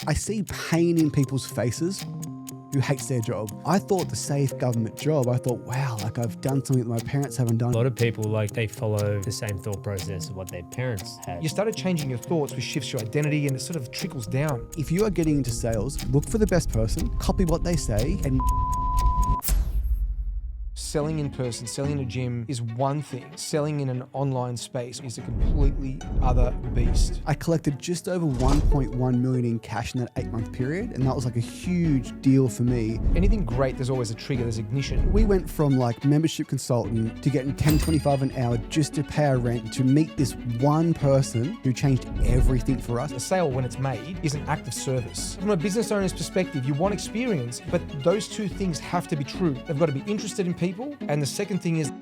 I see pain in people's faces who hates their job. I thought the safe government job, I thought, wow, like I've done something that my parents haven't done. A lot of people, like, they follow the same thought process of what their parents had. You started changing your thoughts, which shifts your identity, and it sort of trickles down. If you are getting into sales, look for the best person, copy what they say, and Selling in person, selling in a gym is one thing. Selling in an online space is a completely other beast. I collected just over 1.1 million in cash in that 8-month period, and that was like a huge deal for me. Anything great, there's always a trigger, there's ignition. We went from like membership consultant to getting $10.25 an hour just to pay our rent to meet this one person who changed everything for us. A sale, when it's made, is an act of service. From a business owner's perspective, you want experience, but those two things have to be true. They've got to be interested in people, and the second thing is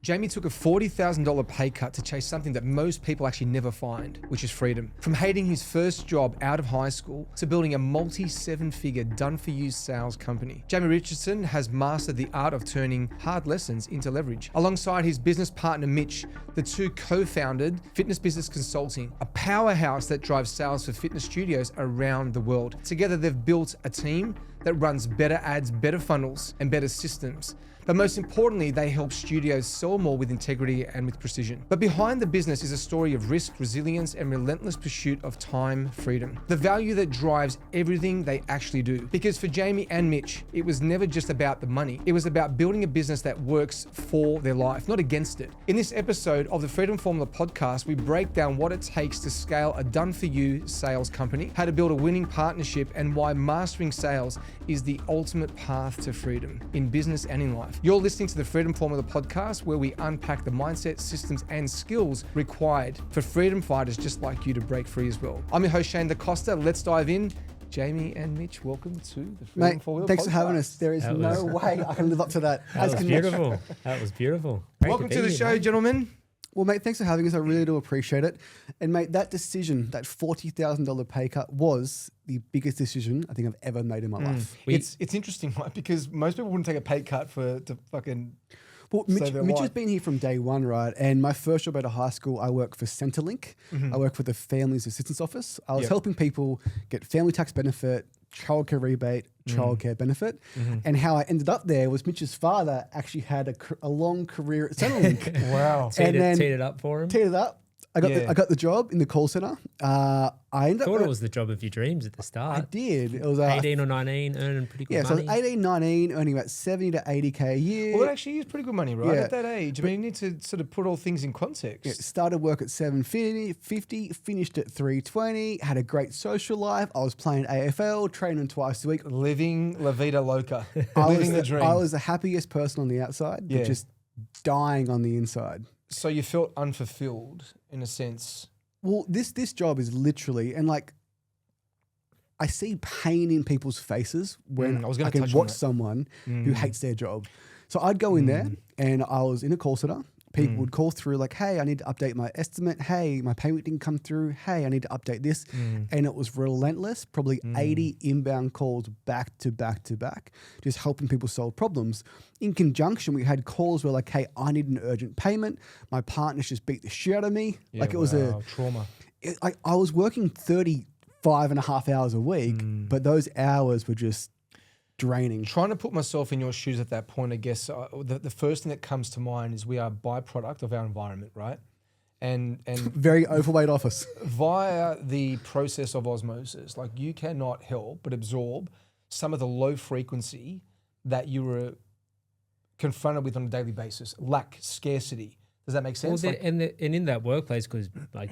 Jayme took a $40,000 pay cut to chase something that most people actually never find, which is freedom. From hating his first job out of high school to building a multi-7-figure done-for-you sales company, Jayme Richardson has mastered the art of turning hard lessons into leverage. Alongside his business partner Mitch, the two co-founded Fitness Business Consulting, a powerhouse that drives sales for fitness studios around the world. Together, they've built a team that runs better ads, better funnels, and better systems. But most importantly, they help studios sell more with integrity and with precision. But behind the business is a story of risk, resilience, and relentless pursuit of time freedom. The value that drives everything they actually do. Because for Jayme and Mitch, it was never just about the money. It was about building a business that works for their life, not against it. In this episode of the Freedom Formula podcast, we break down what it takes to scale a done-for-you sales company, how to build a winning partnership, and why mastering sales is the ultimate path to freedom in business and in life. You're listening to the Freedom Formula podcast, where we unpack the mindset, systems, and skills required for freedom fighters just like you to break free as well. I'm your host, Shane DaCosta. Let's dive in. Jayme and Mitch, welcome to the Freedom Formula podcast. Thanks for having us. There is no way I can live up to that. That was beautiful. That was beautiful. Great Welcome to be the here, show, mate. gentlemen. Well, mate, thanks for having us. I really do appreciate it. And mate, that decision, that $40,000 pay cut was the biggest decision I think I've ever made in my life. It's interesting, right? Because most people wouldn't take a pay cut to fucking... Well, Mitch has been here from day one, right? And my first job out of high school, I worked for Centrelink. I worked for the Families Assistance Office. I was helping people get family tax benefit, childcare rebate, childcare benefit. And how I ended up there was Mitch's father actually had a long career at Centrelink. Wow. Teed it up for him. Teed it up. I got the job in the call center. I ended Thought up. it was the job of your dreams at the start. I did. It was 18 or 19, earning pretty good so I money. was 18, 19, earning about 70 to 80K a year. Well, that actually is pretty good money, right? Yeah. At that age. I mean, you need to sort of put all things in context. Yeah, started work at 7:50, finished at 3:20, had a great social life. I was playing AFL, training twice a week. Living La Vida Loca. I Living was the dream. I was the happiest person on the outside, but just dying on the inside. So you felt unfulfilled in a sense. Well, this job is literally, and like, I see pain in people's faces when I was gonna I can touch on watch that. someone who hates their job. So I'd go in there and I was in a call center. People would call through like, hey, I need to update my estimate. Hey, my payment didn't come through. Hey, I need to update this. And it was relentless, probably 80 inbound calls back to back to back, just helping people solve problems. In conjunction, we had calls where like, hey, I need an urgent payment. My partner's just beat the shit out of me. Yeah, like it was trauma. I was working 35 and a half hours a week, but those hours were just draining. Trying to put myself in your shoes at that point, I guess the first thing that comes to mind is we are a byproduct of our environment, right? And Very overweight office. via the process of osmosis, like you cannot help but absorb some of the low frequency that you were confronted with on a daily basis. Lack, scarcity. Does that make sense? Well, and in that workplace, because like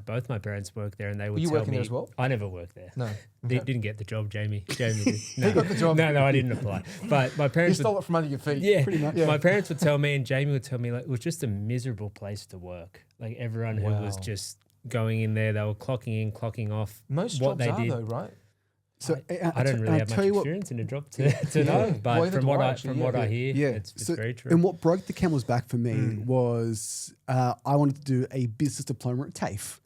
both my parents work there, and they would Were you tell working me, there as well? I never worked there. No. Didn't get the job, Jayme. Jayme did. No. He got the job. No, I didn't apply. But my You parents stole it from under your feet. Yeah, pretty much. My parents would tell me, and Jayme would tell me, like, it was just a miserable place to work. Like everyone who was Wow. just going in there, they were clocking in, clocking off. Most what jobs they are did. though, right? So I don't really have much experience in a job to know, but Well, either from do what I, I actually, from what yeah. I hear, Yeah, it's so- very true. And what broke the camel's back for me was I wanted to do a business diploma at TAFE.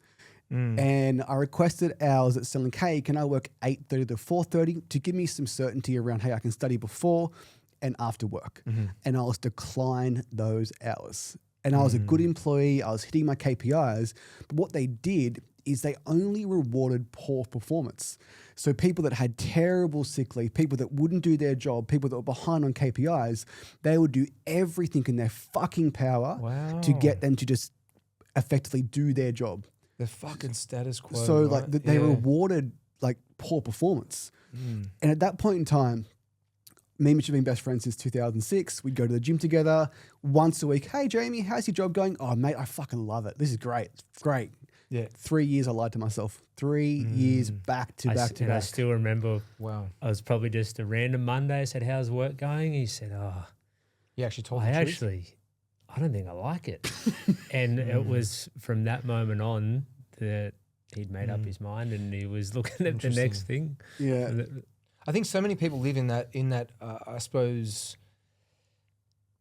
And I requested hours at selling, hey, can I work 8:30 to 4:30 to give me some certainty around, hey, I can study before and after work. And I was declined those hours. And I was a good employee. I was hitting my KPIs. But what they did is they only rewarded poor performance. So people that had terrible sick leave, people that wouldn't do their job, people that were behind on KPIs, they would do everything in their fucking power to get them to just effectively do their job. The fucking status quo. So right? like they rewarded like poor performance. And at that point in time, me and Mitch have been best friends since 2006. We'd go to the gym together once a week. Hey, Jayme, how's your job going? Oh, mate, I fucking love it. This is great. It's great. Yeah. 3 years I lied to myself. 3 years back to back to I back. still remember, Wow. I was probably just a random Monday. I said, how's work going? He said, oh, You actually told I the truth? I don't think I like it. And it was from that moment on that he'd made up his mind and he was looking at the next thing. Yeah. I think so many people live in that, I suppose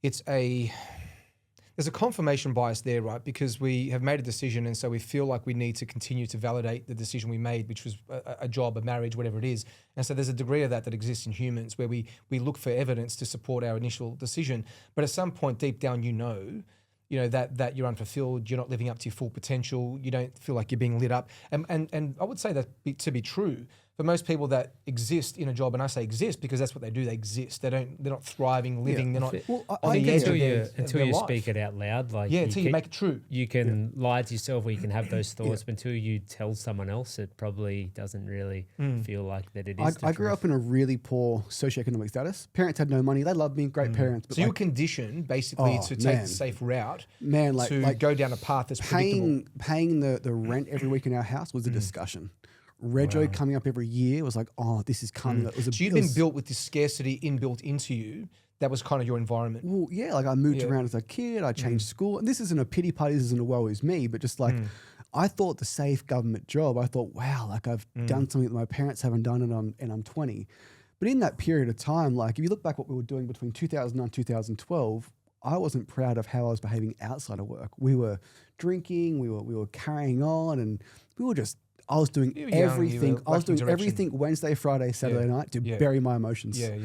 there's a confirmation bias there, right? Because we have made a decision and so we feel like we need to continue to validate the decision we made, which was a job, a marriage, whatever it is. And so there's a degree of that exists in humans where we look for evidence to support our initial decision. But at some point deep down, you know that you're unfulfilled, you're not living up to your full potential, you don't feel like you're being lit up. And I would say that to be true for most people that exist in a job, and I say exist because that's what they do, they exist. They're not thriving, living, they're not on the edge of until you life. speak it out loud. Like until you make it true. You can lie to yourself or you can have those thoughts, but until you tell someone else, it probably doesn't really feel like that it is. I grew up in a really poor socioeconomic status. Parents had no money. They loved me, great parents. But So you were conditioned basically to take the safe route, to go down a path that's predictable. Paying the rent every week in our house was a discussion. Rego coming up every year was like, oh, this is coming. So you'd been built with this scarcity inbuilt into you. That was kind of your environment. Well, yeah, like I moved around as a kid. I changed school. And this isn't a pity party. This isn't a woe is me. But just like, I thought the safe government job, I thought, wow, like I've done something that my parents haven't done and I'm 20. But in that period of time, like if you look back what we were doing between 2009 and 2012, I wasn't proud of how I was behaving outside of work. We were drinking, we were carrying on, and we were just, I was doing everything. I was doing everything Wednesday, Friday, Saturday night to bury my emotions. Yeah.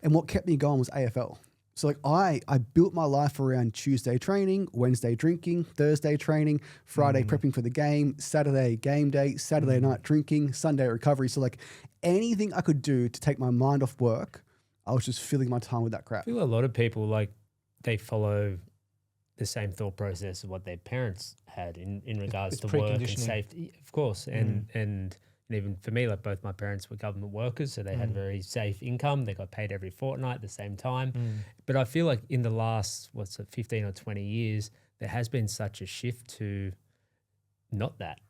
And what kept me going was AFL. So like I built my life around Tuesday training, Wednesday drinking, Thursday training, Friday prepping for the game, Saturday game day, Saturday night drinking, Sunday recovery. So like anything I could do to take my mind off work, I was just filling my time with that crap. I feel a lot of people like they follow the same thought process of what their parents had in regards to work and safety, of course. And even for me, like both my parents were government workers, so they had very safe income. They got paid every fortnight at the same time. But I feel like in the last, 15 or 20 years, there has been such a shift to not that.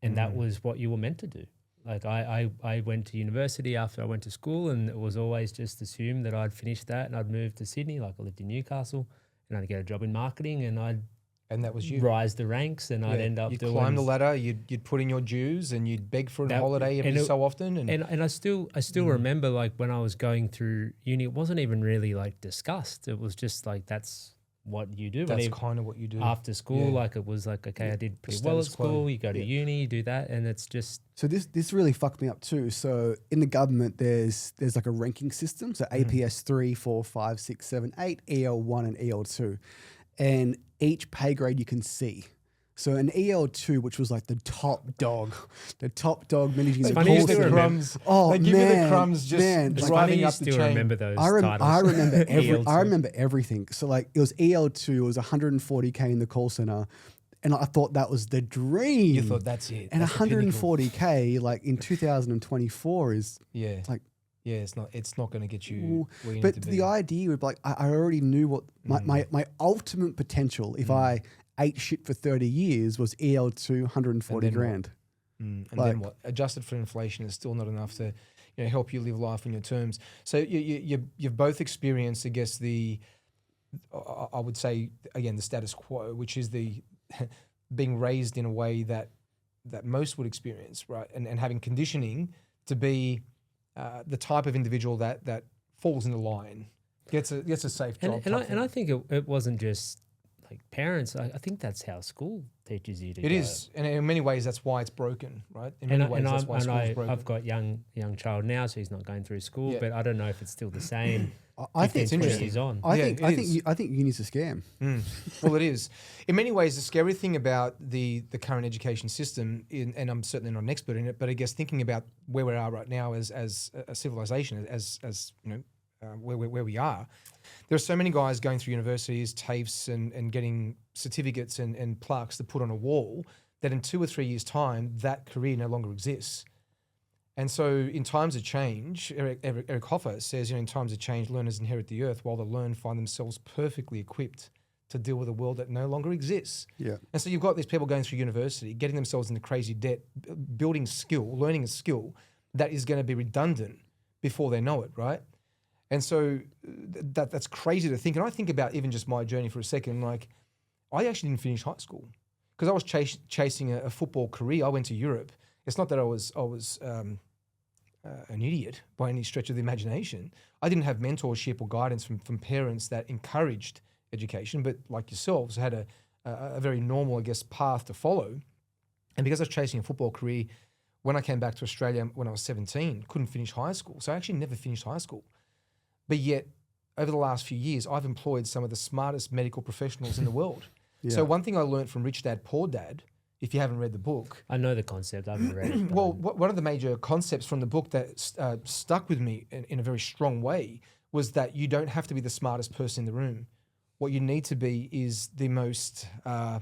And that was what you were meant to do. Like I went to university after I went to school, and it was always just assumed that I'd finish that and I'd move to Sydney. Like I lived in Newcastle, and I'd get a job in marketing, and that was you. Rise the ranks, and I'd end up you'd doing. Climb the ladder. You'd put in your dues, and you'd beg for a holiday every so often. And I still remember like when I was going through uni, it wasn't even really like discussed. It was just like that's what you do. That's kind of what you do after school. Like it was like, okay, I did pretty well at school. You go to uni, you do that, and it's just. So this really fucked me up too. So in the government, there's like a ranking system. So APS 3, 4, 5, 6, 7, 8, EL1 and EL2, and each pay grade you can see. So an EL2, which was like the top dog managing the funny course. The crumbs. Oh, they give you the crumbs just driving up the chain. Remember those titles. I remember everything. So like it was EL2, it was 140K in the call center. And I thought that was the dream. You thought that's it. And that's 140K like in 2024 is like. Yeah, it's not going to get you where you but need to the be. idea would be like, I already knew what my ultimate potential if I ate shit for 30 years was EL2, 140 grand. And then what? Adjusted for inflation is still not enough to help you live life on your terms. So you've both experienced, I guess, I would say, again, the status quo, which is the being raised in a way that most would experience, right? And having conditioning to be the type of individual that falls in the line, gets a safe job. And I think it wasn't just like parents, I think that's how school teaches you to It is, and in many ways that's why it's broken, right? In many ways that's why school's broken. I've got young child now, so he's not going through school, but I don't know if it's still the same. I think it's interesting. Years on. I think uni's a scam. Well, it is. In many ways, the scary thing about the current education system, and I'm certainly not an expert in it, but I guess thinking about where we are right now as a civilization, as you know, where we are, there are so many guys going through universities, TAFEs, and getting certificates and plaques to put on a wall that in 2 or 3 years' time, that career no longer exists. And so in times of change, Eric Hoffer says, in times of change, learners inherit the earth while the learned find themselves perfectly equipped to deal with a world that no longer exists. Yeah. And so you've got these people going through university, getting themselves into crazy debt, building skill, learning a skill that is going to be redundant before they know it, right? And so that's crazy to think. And I think about even just my journey for a second. Like, I actually didn't finish high school because I was chasing a football career. I went to Europe. It's not that I was an idiot by any stretch of the imagination. I didn't have mentorship or guidance from parents that encouraged education, but like yourselves, had a very normal, I guess, path to follow. And because I was chasing a football career, when I came back to Australia when I was 17, couldn't finish high school. So I actually never finished high school. But yet, over the last few years, I've employed some of the smartest medical professionals in the world. Yeah. So one thing I learned from Rich Dad, Poor Dad, if you haven't read the book. I know the concept, I haven't read it. Well, one of the major concepts from the book that stuck with me in a very strong way was that you don't have to be the smartest person in the room. What you need to be is the most, I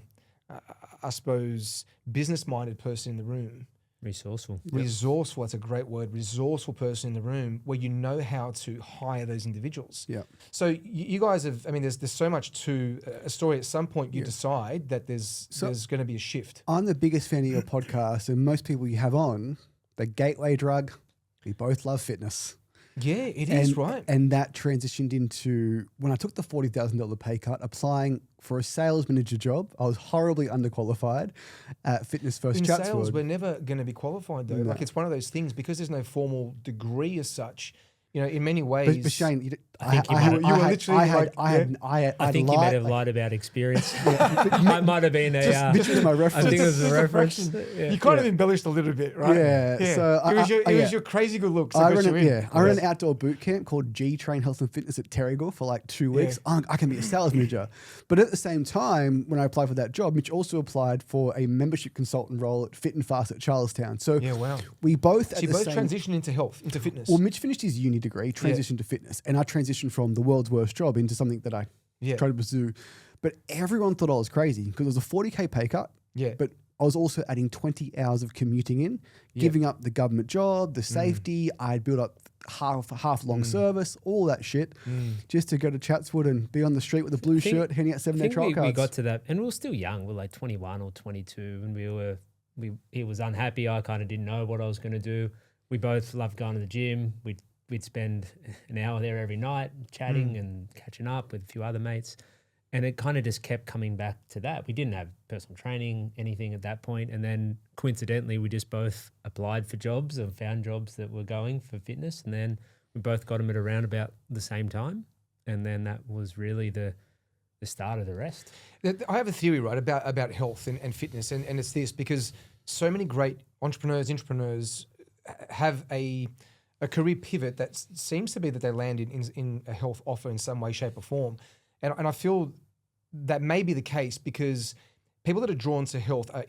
suppose, business-minded person in the room. Resourceful. Resourceful, that's a great word. Resourceful person in the room where you know how to hire those individuals. Yeah. So you guys have, I mean, there's so much to a story. At some point you decide that there's going to be a shift. I'm the biggest fan of your podcast, and most people you have on, the gateway drug, we both love fitness. Yeah, it is, right? And that transitioned into when I took the $40,000 pay cut, applying for a sales manager job. I was horribly underqualified at Fitness First Chatswood. In sales, we're never going to be qualified though. No. Like, it's one of those things, because there's no formal degree as such. You know, in many ways. But Shane, I think you might have lied about experience. I might have been Mitch was my reference. I think it was a reference. You kind of embellished a little bit, right? Yeah. So it was your crazy good looks. I ran an outdoor boot camp called G Train Health and Fitness at Terrigal for like 2 weeks. I can be a sales manager. But at the same time, when I applied for that job, Mitch also applied for a membership consultant role at Fit and Fast at Charlestown. So we both transitioned into health, into fitness. Well, Mitch finished his uni degree, transitioned to fitness, and I transitioned from the world's worst job into something that I tried to pursue. But everyone thought I was crazy because it was a 40K pay cut. Yeah. But I was also adding 20 hours of commuting in, giving up the government job, the safety. I'd built up half long service, all that shit, just to go to Chatswood and be on the street with a blue shirt, handing out 7-day trial cards. We got to that, and we were still young. We were like 21 or 22, and he was unhappy. I kind of didn't know what I was going to do. We both loved going to the gym. We'd spend an hour there every night chatting and catching up with a few other mates. And it kind of just kept coming back to that. We didn't have personal training, anything at that point. And then coincidentally, we just both applied for jobs and found jobs that were going for fitness. And then we both got them at around about the same time. And then that was really the start of the rest. I have a theory, right, about health and fitness. And it's this, because so many great entrepreneurs have a career pivot that seems to be that they land in a health offer in some way, shape or form. And I feel that may be the case because people that are drawn to health are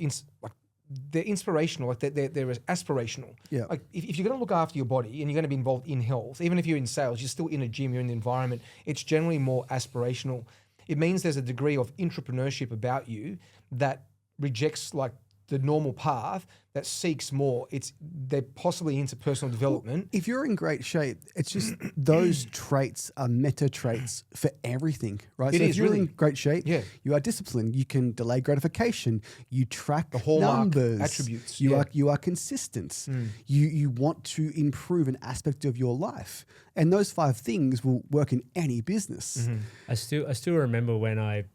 they're inspirational, like they're aspirational. Yeah. Like if you're going to look after your body and you're going to be involved in health, even if you're in sales, you're still in a gym, you're in the environment, it's generally more aspirational. It means there's a degree of entrepreneurship about you that rejects like the normal path, that seeks more. They're possibly into personal development. If you're in great shape, it's just those traits are meta traits for everything, right? If you're in great shape, you are disciplined. You can delay gratification. You track the hallmark numbers. Attributes. You are consistent. You want to improve an aspect of your life, and those 5 things will work in any business. I still remember when I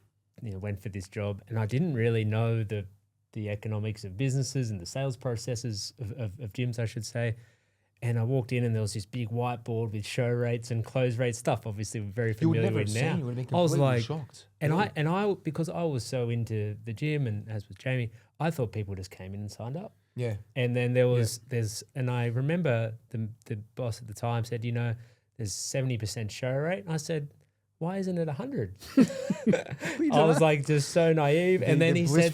went for this job, and I didn't really know the economics of businesses and the sales processes of gyms, I should say. And I walked in and there was this big whiteboard with show rates and close rate stuff. Obviously, we're very familiar with now. You would have been I was completely like, shocked. and I because I was so into the gym, and as with Jayme, I thought people just came in and signed up. Yeah. And then and I remember the boss at the time said, there's 70% show rate. And I said, why isn't it 100? I was like just so naive. And then he said,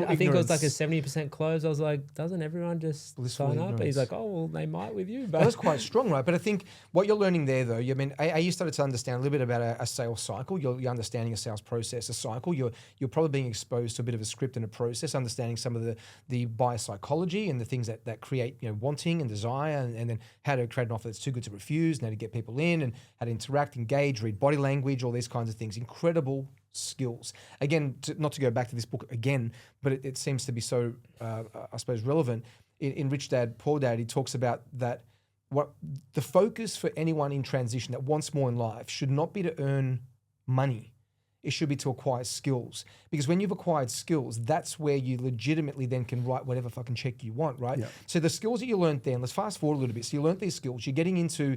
I think it was like a 70% close. I was like, doesn't everyone just sign up? And he's like, oh, well, they might with you. But that was quite strong, right? But I think what you're learning there, though, you started to understand a little bit about a sales cycle. You're understanding a sales process, a cycle. You're probably being exposed to a bit of a script and a process, understanding some of the buyer psychology and the things that create wanting and desire, and then how to create an offer that's too good to refuse, and how to get people in, and how to interact, engage, read body language, all these kinds of things. Incredible skills. Again, not to go back to this book again, but it seems to be so, I suppose, relevant. In Rich Dad, Poor Dad, he talks about that what the focus for anyone in transition that wants more in life should not be to earn money. It should be to acquire skills. Because when you've acquired skills, that's where you legitimately then can write whatever fucking check you want, right? Yeah. So the skills that you learned then, let's fast forward a little bit. So you learned these skills. You're getting into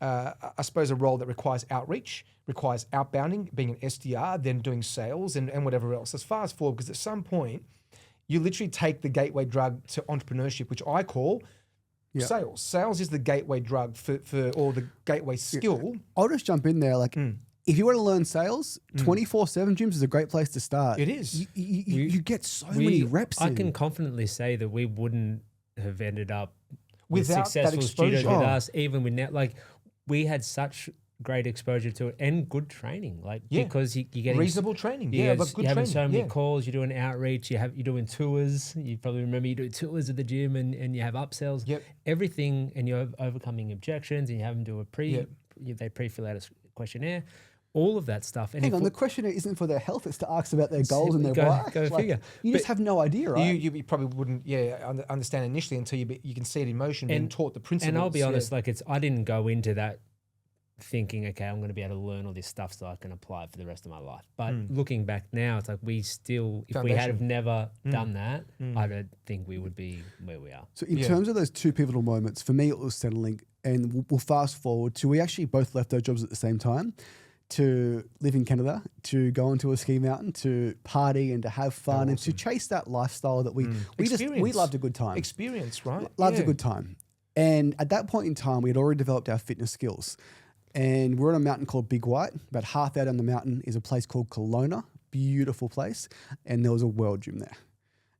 I suppose a role that requires outreach, requires outbounding, being an SDR, then doing sales and whatever else. Let's fast forward, because at some point you literally take the gateway drug to entrepreneurship, which I call sales. Sales is the gateway drug or the gateway skill. I'll just jump in there. If you want to learn sales, 24/7 gyms is a great place to start. It is. You get so many reps in. I can confidently say that we wouldn't have ended up without successful that exposure. Studios with us, even with now. We had such great exposure to it and good training, because you're getting reasonable training. You're training. having so many calls. You're doing outreach. You're doing tours. You probably remember you do tours of the gym and you have upsells. Yep. Everything, and you're overcoming objections, and you have them do they pre-fill out a questionnaire. All of that stuff. And Hang on, the questionnaire isn't for their health; it's to ask about their goals and their why. Go figure. You just have no idea, right? You probably wouldn't, understand initially until you can see it in motion and taught the principles. And I'll be honest, I didn't go into that thinking, okay, I'm going to be able to learn all this stuff so I can apply it for the rest of my life. But looking back now, it's like we still, if we had have never done that, I don't think we would be where we are. So in terms of those two pivotal moments, for me, it was settling. And we'll fast forward to, we actually both left our jobs at the same time to live in Canada, to go into a ski mountain, to party and to have fun and to chase that lifestyle that we loved a good time. Experience, right? Loved a good time. And at that point in time, we had already developed our fitness skills. And we're on a mountain called Big White. About half out on the mountain is a place called Kelowna, beautiful place. And there was a world gym there.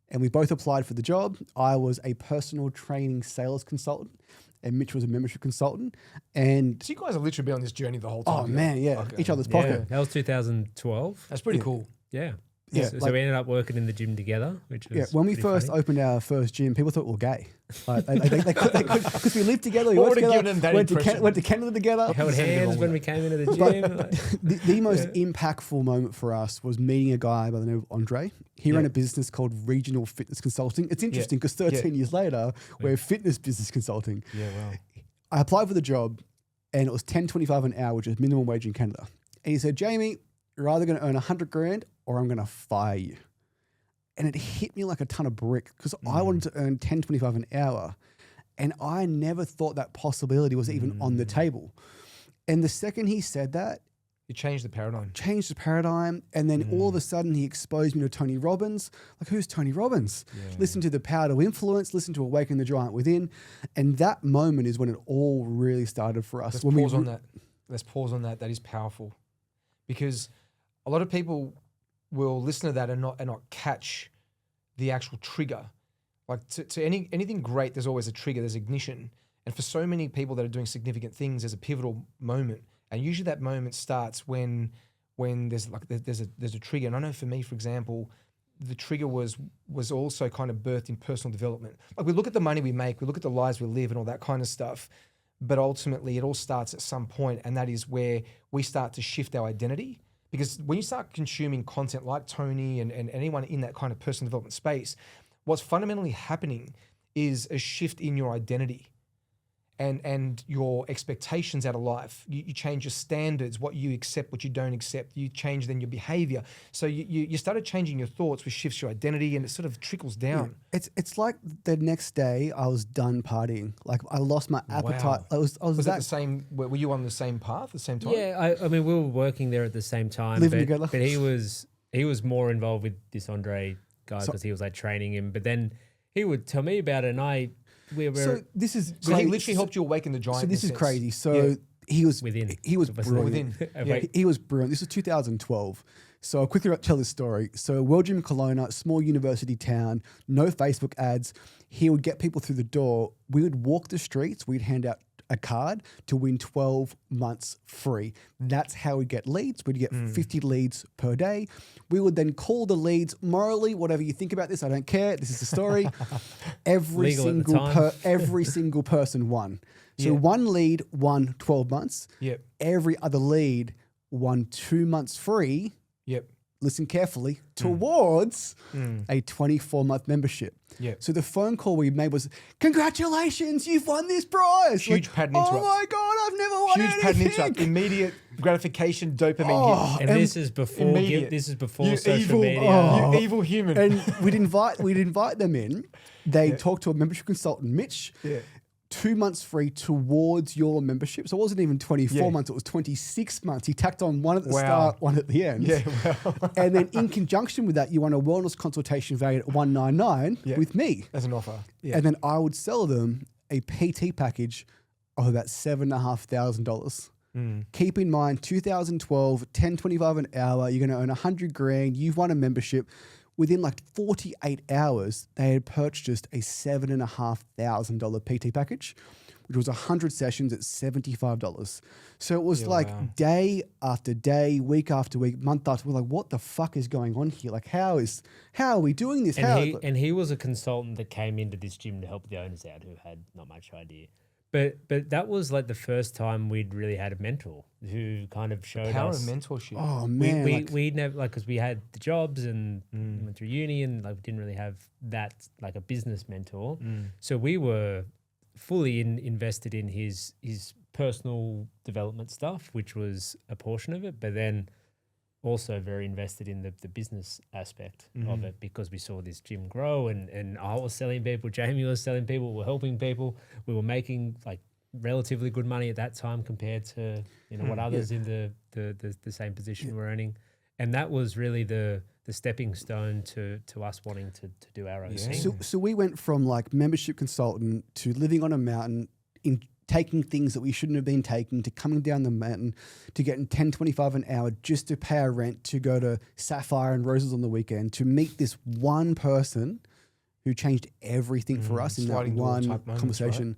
And we both applied for the job. I was a personal training sales consultant, and Mitch was a membership consultant. And so you guys have literally been on this journey the whole time. Oh man, okay. Each other's pocket. Yeah, that was 2012. That's pretty cool. Yeah. So we ended up working in the gym together, which was when we first opened our first gym, people thought we were gay. They could, because we lived together, we worked together, went to Canada together. Held hands when we came into the gym. The most impactful moment for us was meeting a guy by the name of Andre. He ran a business called Regional Fitness Consulting. It's interesting because 13 years later, we're fitness business consulting. Yeah, wow. I applied for the job and it was $10.25 an hour, which is minimum wage in Canada. And he said, Jayme, you're either going to earn $100,000 or I'm going to fire you. And it hit me like a ton of brick because I wanted to earn $10.25 an hour. And I never thought that possibility was even on the table. And the second he said that, it changed the paradigm. And then all of a sudden he exposed me to Tony Robbins. Like, who's Tony Robbins? Yeah. Listen to The Power to Influence, listen to Awaken the Giant Within. And that moment is when it all really started for us. Let's pause on that. That is powerful. Because a lot of people will listen to that and not catch the actual trigger. Like to anything great, there's always a trigger, there's ignition. And for so many people that are doing significant things, there's a pivotal moment. And usually that moment starts when there's a trigger. And I know for me, for example, the trigger was also kind of birthed in personal development. Like we look at the money we make, we look at the lives we live and all that kind of stuff. But ultimately it all starts at some point, and that is where we start to shift our identity. Because when you start consuming content like Tony and anyone in that kind of personal development space, what's fundamentally happening is a shift in your identity. and your expectations out of life. You change your standards, what you accept, what you don't accept. You change then your behavior. So you started changing your thoughts, which shifts your identity, and it sort of trickles down. Yeah. It's like the next day I was done partying. Like I lost my appetite. Wow. Was that the same? Were you on the same path at the same time? Yeah, I mean, we were working there at the same time. Living together. But he was more involved with this Andre guy because he was like training him. But then he would tell me about it, and so this is so he literally helped you awaken the giant. So this is crazy. So he was within. He was brilliant. He was brilliant. This was 2012. So I'll quickly tell this story. So World Gym Kelowna, small university town, no Facebook ads. He would get people through the door. We would walk the streets. We'd hand out a card to win 12 months free. That's how we get leads. We'd get 50 leads per day. We would then call the leads morally, whatever you think about this, I don't care. This is the story. Every single person won. So one lead won 12 months. Yep. Every other lead won 2 months free. Yep. Listen carefully, towards a 24-month membership. Yep. So the phone call we made was, congratulations, you've won this prize. Huge pattern interrupt. Oh my God, I've never won anything. Huge pattern interrupt. Immediate gratification, dopamine hit. And this is before you social evil, media. You evil human. And we'd invite them in. They talk to a membership consultant, Mitch. Yeah. 2 months free towards your membership. So it wasn't even 24 months, it was 26 months. He tacked on one at the start, one at the end. Yeah, wow. And then in conjunction with that, you won a wellness consultation valued at $199 with me. As an offer. Yeah. And then I would sell them a PT package of about $7,500. Keep in mind, 2012, $10.25 an hour, you're going to earn $100,000, you've won a membership. Within like 48 hours, they had purchased a $7,500 PT package, which was 100 sessions at $75. So it was day after day, week after week, month after week. Like, what the fuck is going on here? Like, how are we doing this? And he was a consultant that came into this gym to help the owners out who had not much idea. But that was like the first time we'd really had a mentor who kind of showed us. The power of mentorship. Oh, man. We never, like, because we had the jobs and went through uni and like we didn't really have that, like a business mentor. So we were fully invested in his personal development stuff, which was a portion of it, but then also very invested in the business aspect of it because we saw this gym grow and I was selling people, Jayme was selling people, we were helping people. We were making like relatively good money at that time compared to what others in the same position were earning. And that was really the stepping stone to us wanting to do our own thing. So we went from like membership consultant to living on a mountain, in taking things that we shouldn't have been taking, to coming down the mountain, to getting $10.25 an hour just to pay our rent, to go to Sapphire and Roses on the weekend, to meet this one person who changed everything for us in that one conversation.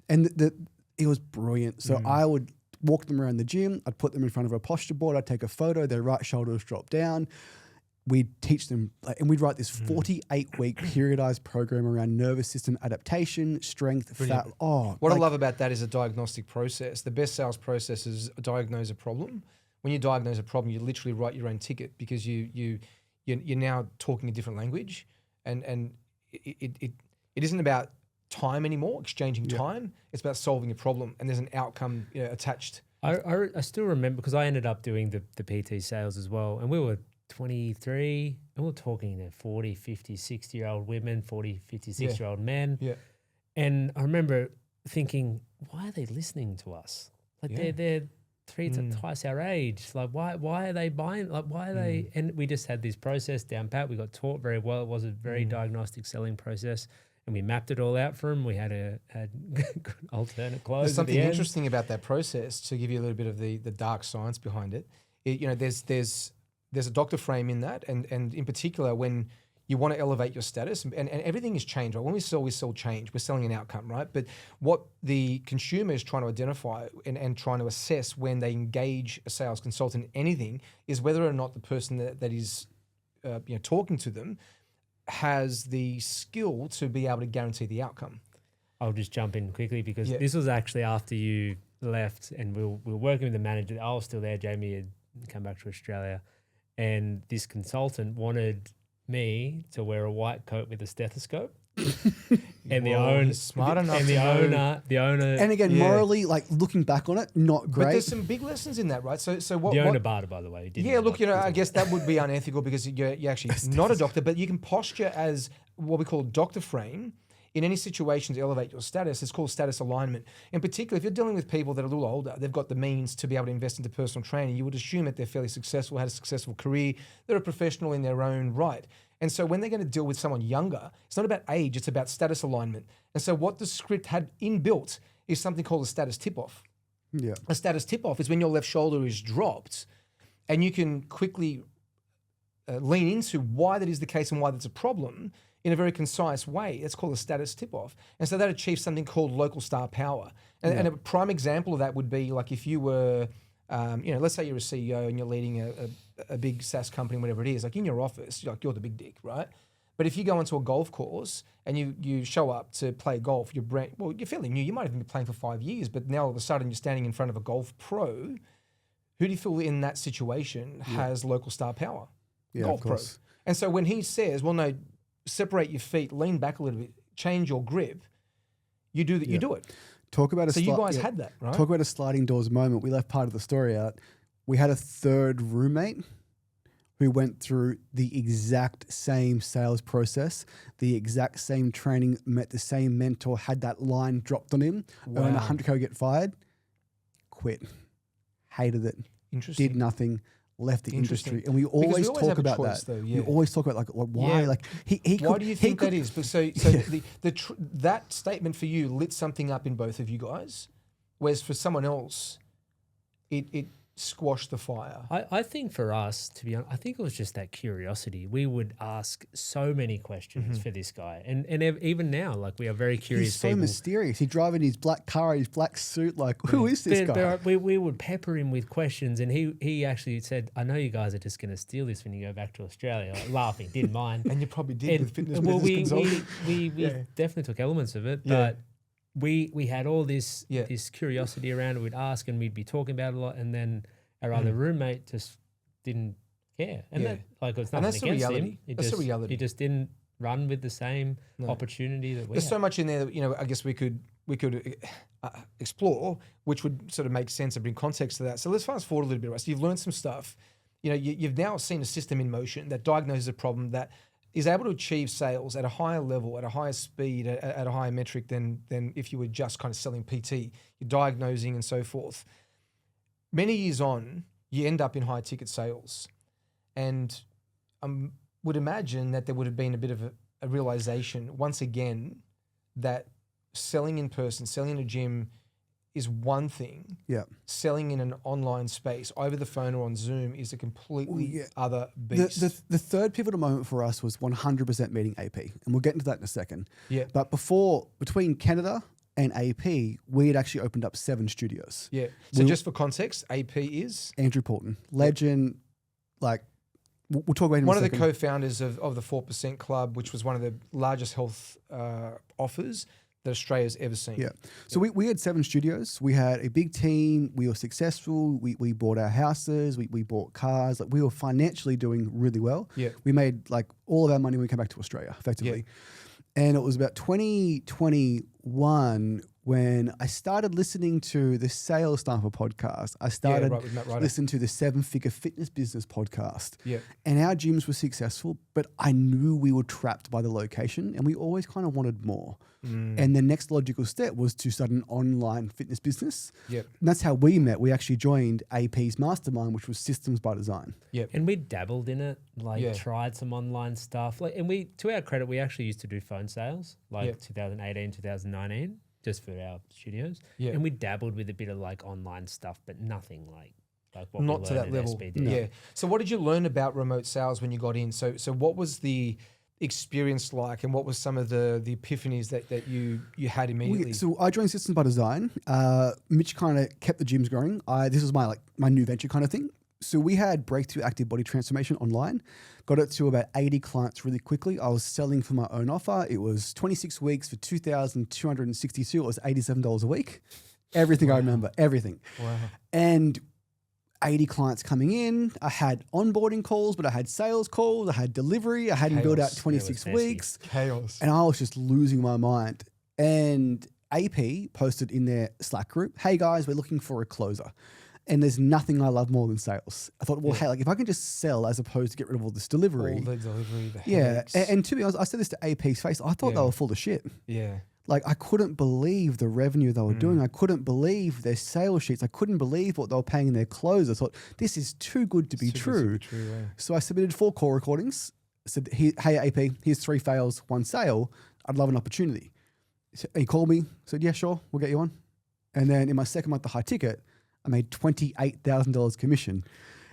Right? And it was brilliant. So I would walk them around the gym. I'd put them in front of a posture board. I'd take a photo. Their right shoulders drop down. We'd teach them, and we'd write this 48-week periodized program around nervous system adaptation, strength, fat. What I love about that is a diagnostic process. The best sales process is diagnose a problem. When you diagnose a problem, you literally write your own ticket because you're now talking a different language, and it isn't about time anymore, exchanging time. It's about solving a problem, and there's an outcome attached. I still remember because I ended up doing the PT sales as well, and we were 23, and we're talking to 40, 50, 60-year-old women, 40, 50, 60-year-old men. Yeah. And I remember thinking, why are they listening to us? Like they're twice our age. Like why are they buying? Like why are they? And we just had this process down pat. We got taught very well. It was a very diagnostic selling process. And we mapped it all out for them. We had good alternate clothes. There's something interesting about that process to give you a little bit of the dark science behind it. There's a doctor frame in that, and in particular when you want to elevate your status, and everything has changed, right? When we sell change. We're selling an outcome, right? But what the consumer is trying to identify and trying to assess when they engage a sales consultant in anything is whether or not the person that is talking to them has the skill to be able to guarantee the outcome. I'll just jump in quickly because this was actually after you left, and we were working with the manager. I was still there. Jayme had come back to Australia. And this consultant wanted me to wear a white coat with a stethoscope And he's smart enough to know. the owner, And again, morally, like looking back on it, not great. But there's some big lessons in that, right? So what? the owner barter, by the way. Yeah, look, I guess that would be unethical because you're actually not a doctor, but you can posture as what we call doctor frame in any situation to elevate your status. It's called status alignment. In particular, if you're dealing with people that are a little older, they've got the means to be able to invest into personal training, you would assume that they're fairly successful, had a successful career, they're a professional in their own right. And so when they're going to deal with someone younger, it's not about age, it's about status alignment. And so what the script had inbuilt is something called a status tip-off. Yeah. A status tip-off is when your left shoulder is dropped and you can quickly lean into why that is the case and why that's a problem in a very concise way. It's called a status tip-off. And so that achieves something called local star power. And a prime example of that would be like if you were, let's say you're a CEO and you're leading a big SaaS company, whatever it is, like in your office, you're the big dick, right? But if you go into a golf course and you show up to play golf, you're fairly new. You might have been playing for 5 years, but now all of a sudden you're standing in front of a golf pro. Who do you feel in that situation has local star power? Yeah, golf pro. And so when he says, well, no, separate your feet, lean back a little bit, change your grip, you do that. You do it. Talk about you guys had that, right? Talk about a sliding doors moment. We left part of the story out. We had a third roommate who went through the exact same sales process, the exact same training, met the same mentor, had that line dropped on him, earned $100K, get fired, quit, hated it, Interesting. did nothing, left the industry. And we always talk about that. Though, We always talk about why. Yeah. Like why do you think that is? But that statement for you lit something up in both of you guys, whereas for someone else, it squashed the fire. I think for us, to be honest, I think it was just that curiosity. We would ask so many questions for this guy. And even now, like we are very curious He's so people. mysterious. He driving his black car, his black suit. Like, who is this guy? We would pepper him with questions. And he actually said, I know you guys are just going to steal this when you go back to Australia. Like, laughing, didn't mind. And you probably did with fitness we consulting. definitely took elements of it. But we had all this curiosity around it. We'd ask and we'd be talking about it a lot. And then our other roommate just didn't care. And that, like, it was nothing against him. That's the reality. He just didn't run with the same opportunity that we There's had. so much in there that, I guess we could explore, which would sort of make sense and bring context to that. So let's fast forward a little bit, right? So you've learned some stuff. You've now seen a system in motion that diagnoses a problem that is able to achieve sales at a higher level, at a higher speed, at a higher metric than if you were just kind of selling PT. You're diagnosing and so forth. Many years on, you end up in high ticket sales. And I would imagine that there would have been a bit of a realization once again that selling in person, selling in a gym is one thing. Yeah. Selling in an online space, over the phone or on Zoom, is a completely other beast. The third pivotal moment for us was 100% meeting AP. And we'll get into that in a second. Yeah. But between Canada and AP, we had actually opened up 7 studios. Yeah. So just for context, AP is? Andrew Poulton, legend, like, we'll talk about him one in a of the second. co-founders of the 4% Club, which was one of the largest health offers that Australia's ever seen. Yeah. So we had 7 studios. We had a big team. We were successful. We bought our houses. We bought cars. Like, we were financially doing really well. Yeah. We made like all of our money when we came back to Australia, effectively. Yeah. And it was about 2021 when I started listening to the Sales Sniper podcast. I started with Matt Ryder. listening to the 7-Figure Fitness Business podcast. Yeah. And our gyms were successful, but I knew we were trapped by the location and we always kind of wanted more. And the next logical step was to start an online fitness business. Yep. And that's how we met. We actually joined AP's mastermind, which was Systems by Design. Yep. And we dabbled in it, tried some online stuff. And we, to our credit, we actually used to do phone sales, 2018, 2019, just for our studios. Yeah. And we dabbled with a bit of like online stuff, but nothing like what not we to that learned at level. SBD. Yeah. So what did you learn about remote sales when you got in? So what was the experience like, and what was some of the epiphanies that you had immediately? So I joined Systems by Design. Mitch kind of kept the gyms growing. This was my new venture kind of thing. So we had breakthrough active body transformation online, got it to about 80 clients really quickly. I was selling for my own offer. It was 26 weeks for $2,262. It was $87 a week. Everything I remember, everything. Wow. And 80 clients coming in. I had onboarding calls, but I had sales calls. I had delivery. I hadn't built out 26 weeks. Chaos. And I was just losing my mind. And AP posted in their Slack group, hey guys, we're looking for a closer. And there's nothing I love more than sales. I thought, well, hey, like if I can just sell as opposed to get rid of all this delivery. All the delivery, the headaches. And to be honest, I said this to AP's face. I thought they were full of shit. Yeah. Like I couldn't believe the revenue they were doing. I couldn't believe their sales sheets. I couldn't believe what they were paying their closers. I thought, this is too good to be true. So I submitted 4 call recordings. Said, hey AP, here's 3 fails, 1 sale. I'd love an opportunity. So he called me, said, yeah, sure, we'll get you on. And then in my second month of high ticket, I made $28,000 commission.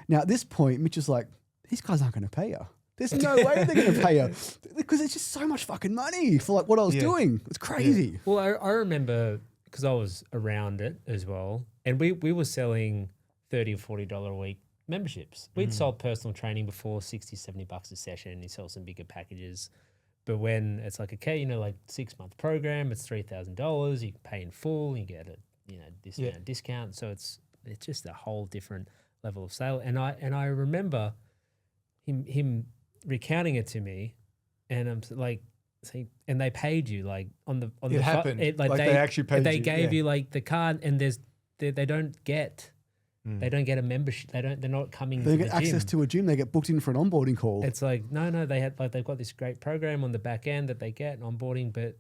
Now at this point, Mitch is like, these guys aren't going to pay you. There's no way they're going to pay you because it's just so much fucking money for like what I was doing. It's crazy. Yeah. Well, I remember because I was around it as well, and we were selling $30 or $40 a week memberships. We'd sold personal training before, $60-$70 a session. You sell some bigger packages. But when it's like, okay, you know, like 6-month program, it's $3,000. You can pay in full. You get a discount. So it's just a whole different level of sale. And I remember him recounting it to me, and I'm like, and they paid you like on the it happened. They actually paid you. They gave you like the card, and they don't get. They don't get a membership. They're not coming. They get access to a gym. They get booked in for an onboarding call. It's like no. They've got this great program on the back end that they get onboarding, but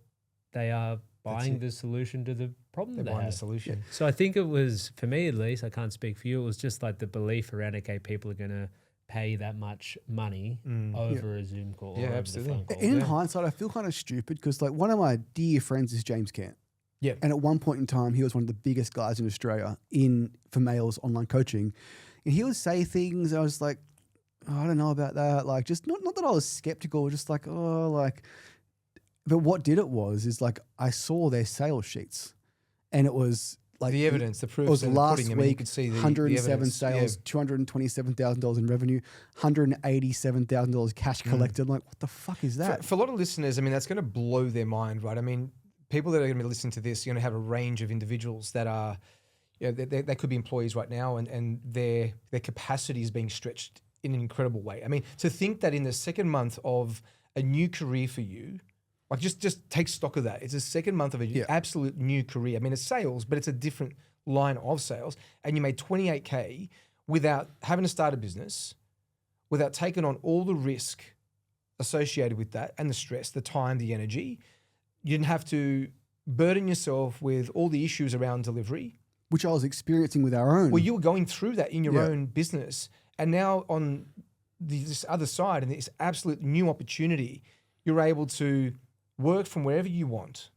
they are buying the solution to the problem. They're buying the solution. Yeah. So I think it was, for me at least, I can't speak for you. It was just like the belief around, okay, people are going to pay that much money over a Zoom call. Yeah, or absolutely. Over the phone call. In hindsight, I feel kind of stupid because like one of my dear friends is James Cant. Yeah. And at one point in time, he was one of the biggest guys in Australia for males online coaching. And he would say things, I was like, oh, I don't know about that. Like, just not that I was skeptical, just like, oh, like, but what did it is like, I saw their sales sheets and it was like the evidence, the proof. It was last pudding. week, you could see 107 sales, $227,000 in revenue, $187,000 cash collected. Like, what the fuck is that? For a lot of listeners, I mean, that's going to blow their mind, right? I mean, people that are going to be listening to this, you're going to have a range of individuals that are, they could be employees right now, and their capacity is being stretched in an incredible way. I mean, to think that in the second month of a new career for you, like just take stock of that. It's a second month of an absolute new career. I mean, it's sales, but it's a different line of sales, and you made $28K without having to start a business, without taking on all the risk associated with that and the stress, the time, the energy. You didn't have to burden yourself with all the issues around delivery. Which I was experiencing with our own. Well, you were going through that in your own business. And now on this other side and this absolute new opportunity, you're able to work from wherever you want.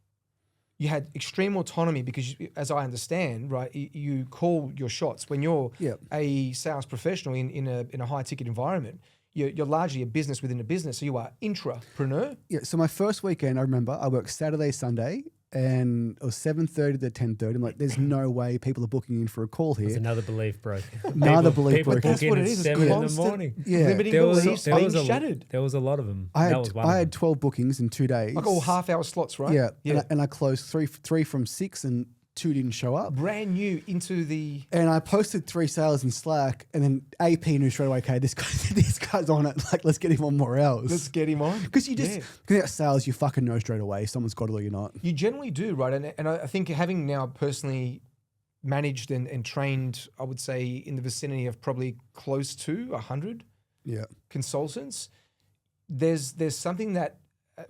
You had extreme autonomy because, as I understand, right, you call your shots. When you're a sales professional in a high ticket environment, you're largely a business within a business, so you are intrapreneur. Yeah, so my first weekend, I remember, I worked Saturday, Sunday, and it was 7:30 to 10:30. I'm like, there's no way people are booking in for a call here. It's another belief broke. Another belief broke. That's what it is. It's 7 in the morning. Yeah. Limiting beliefs being shattered. There was a lot of them. I had 12 bookings in 2 days. Like all half-hour slots, right? Yeah. And I closed three from 6 and 2 didn't show up. Brand new into the... And I posted 3 sales in Slack, and then AP knew straight away, okay, this guy's on it. Like, let's get him on more hours. Let's get him on. Because you just, because sales, you fucking know straight away someone's got it or you're not. You generally do, right? And I think having now personally managed and trained, I would say in the vicinity of probably close to 100 consultants, there's something that,